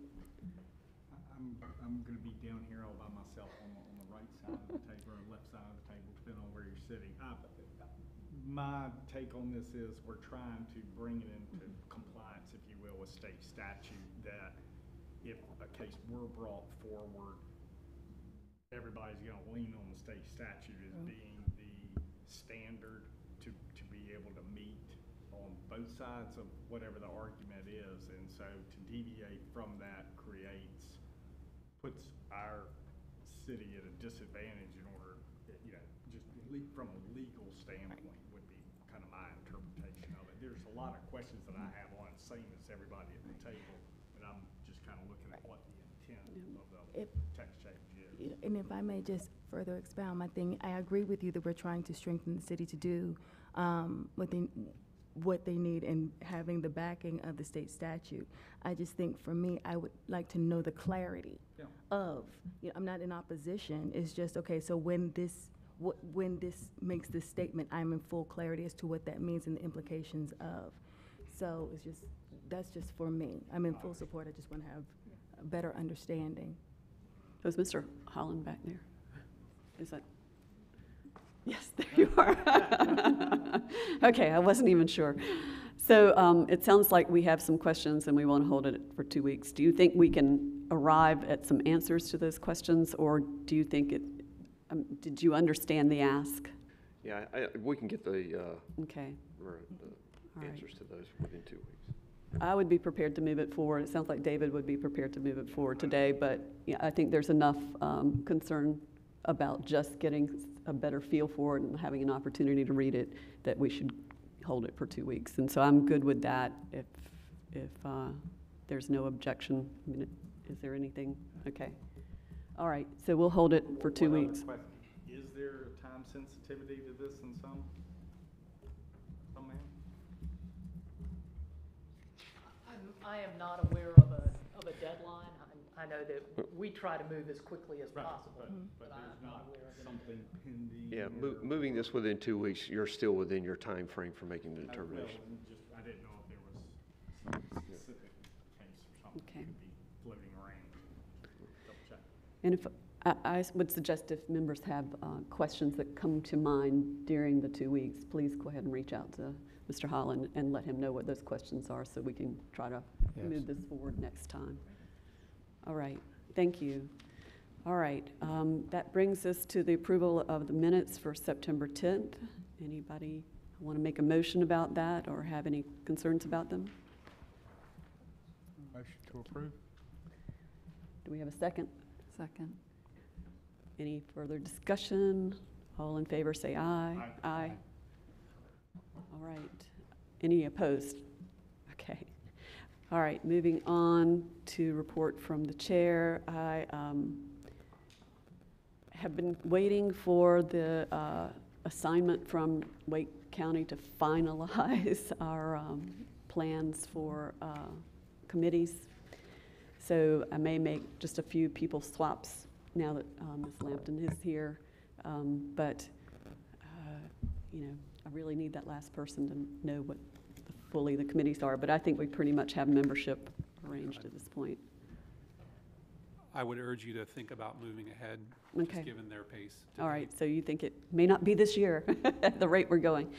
I'm going to be down here all by myself on the right side of the table or left side of the table, depending on where you're sitting. My take on this is we're trying to bring it into compliance, if you will, with state statute, that if a case were brought forward, everybody's going to lean on the state statute as being the standard to be able to meet on both sides of whatever the argument is. And so to deviate from that puts our city at a disadvantage in order, just from a legal standpoint would be kind of my interpretation of it. There's a lot of questions that I have on it, same as everybody at the table, and I'm just kind of looking at what the intent of the text change is. And if I may just further expound my thing, I agree with you that we're trying to strengthen the city to do what they need and having the backing of the state statute. I just think for me, I would like to know the clarity of, I'm not in opposition. It's just, okay, so when this makes this statement, I'm in full clarity as to what that means and the implications of. So it's just, that's just for me. I'm in full support. I just want to have a better understanding. Was Mr. Holland back there? Is that? Yes, there you are. Okay, I wasn't even sure. So it sounds like we have some questions and we want to hold it for 2 weeks. Do you think we can arrive at some answers to those questions, or do you think did you understand the ask? Yeah, we can get the okay. Answers to those within 2 weeks. I would be prepared to move it forward. It sounds like David would be prepared to move it forward today, but I think there's enough concern about just getting a better feel for it and having an opportunity to read it that we should hold it for 2 weeks. And so I'm good with that if there's no objection. I mean, is there anything? Okay. All right, so we'll hold it for 2 weeks. Is there time sensitivity to this in some manner? I am not aware of a deadline. I know that we try to move as quickly as possible, but there's not something pending. Yeah, moving this within 2 weeks, you're still within your time frame for making the determination. I didn't know if there was some specific case or something that could be floating around. Double check. And if I would suggest if members have questions that come to mind during the 2 weeks, please go ahead and reach out to Mr. Holland and let him know what those questions are so we can try to move this forward next time. All right, thank you. All right, that brings us to the approval of the minutes for September 10th. Anybody want to make a motion about that or have any concerns about them? Motion to approve. Do we have a second? Second. Any further discussion? All in favor say aye. Aye. All right. Any opposed? Okay. All right, moving on to report from the chair. I have been waiting for the assignment from Wake County to finalize our plans for committees. So I may make just a few people swaps now that Ms. Lampton is here. But I really need that last person to know what fully the committees are. But I think we pretty much have membership arranged at this point. I would urge you to think about moving ahead, just given their pace. All right, so you think it may not be this year at the rate we're going?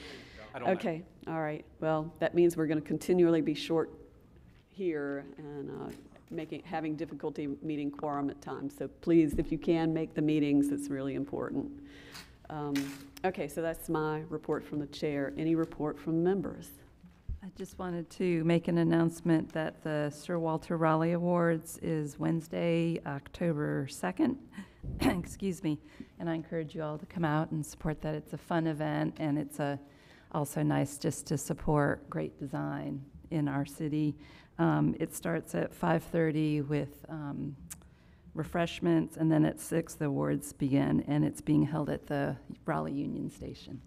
I don't know. Okay, all right. Well, that means we're going to continually be short here and having difficulty meeting quorum at times. So please, if you can, make the meetings. It's really important. Okay, so that's my report from the chair. Any report from members? I just wanted to make an announcement that the Sir Walter Raleigh Awards is Wednesday, October 2nd. Excuse me. And I encourage you all to come out and support that. It's a fun event, and it's also nice just to support great design in our city. It starts at 5:30 with refreshments, and then at 6 the awards begin, and it's being held at the Raleigh Union Station.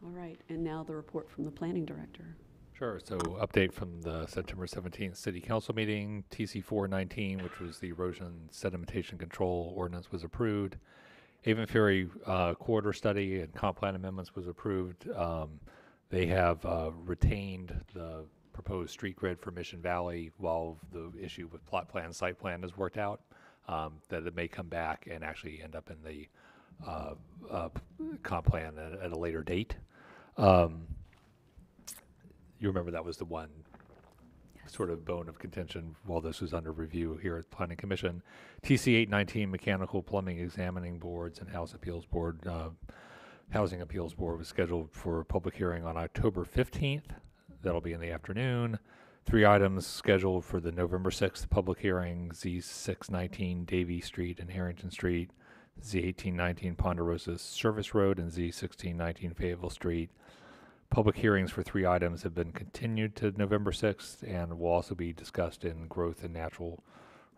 All right, and now the report from the planning director. Sure. So update from the September 17th City Council meeting. TC 419, which was the erosion sedimentation control ordinance, was approved. Avon Ferry corridor study and comp plan amendments was approved. They have retained the proposed street grid for Mission Valley while the issue with plot plan, site plan is worked out, that it may come back and actually end up in the comp plan at a later date. You remember that was the one sort of bone of contention while this was under review here at the Planning Commission. TC 819 mechanical plumbing examining boards and Housing Appeals Board was scheduled for a public hearing on October 15th. That'll be in the afternoon. 3 items scheduled for the November 6th public hearing: Z619 Davie Street and Harrington Street, Z1819 Ponderosa Service Road, and Z1619 Fayetteville Street. Public hearings for 3 items have been continued to November 6th and will also be discussed in Growth and Natural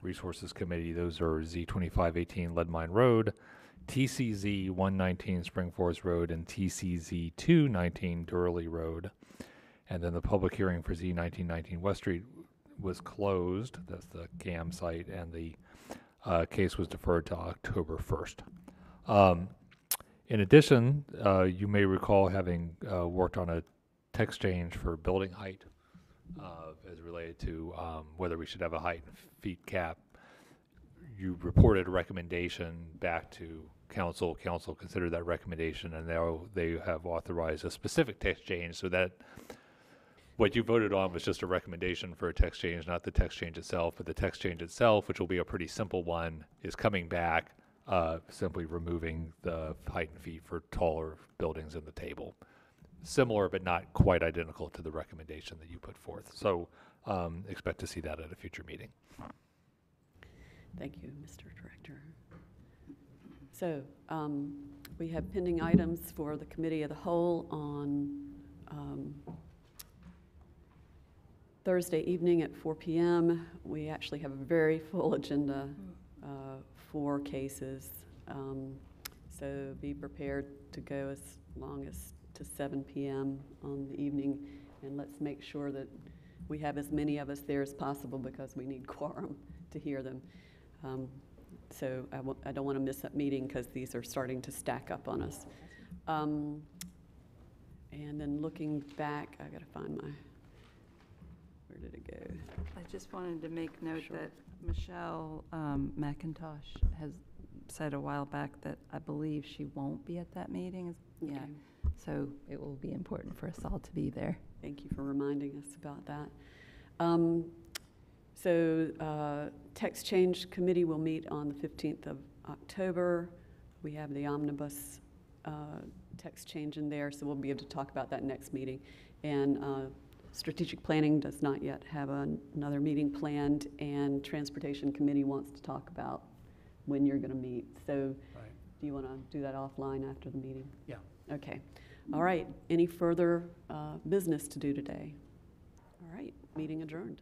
Resources Committee. Those are Z2518 Lead Mine Road TCZ 119 Spring Forest Road and TCZ 219 Durley Road. And then the public hearing for Z 1919 West Street was closed. That's the CAM site, and the case was deferred to October 1st. In addition, you may recall having worked on a text change for building height as related to whether we should have a height and feet cap. You reported a recommendation back to council. Council considered that recommendation, and now they have authorized a specific text change, so that what you voted on was just a recommendation for a text change, not the text change itself. But the text change itself, which will be a pretty simple one, is coming back, simply removing the height and feet for taller buildings in the table. Similar, but not quite identical to the recommendation that you put forth. So expect to see that at a future meeting. Thank you, Mr. Director. So we have pending items for the Committee of the Whole on Thursday evening at 4 p.m. We actually have a very full agenda for cases. So be prepared to go as long as to 7 p.m. on the evening. And let's make sure that we have as many of us there as possible because we need quorum to hear them. So I don't want to miss that meeting because these are starting to stack up on us. And then looking back, I got to find my, where did it go? I just wanted to make note that Michelle McIntosh has said a while back that I believe she won't be at that meeting. Okay. Yeah, so it will be important for us all to be there. Thank you for reminding us about that. Text Change Committee will meet on the 15th of October. We have the omnibus text change in there, so we'll be able to talk about that next meeting. And Strategic Planning does not yet have another meeting planned, and Transportation Committee wants to talk about when you're going to meet. So do you want to do that offline after the meeting? Yeah. Okay. All right. Any further business to do today? All right. Meeting adjourned.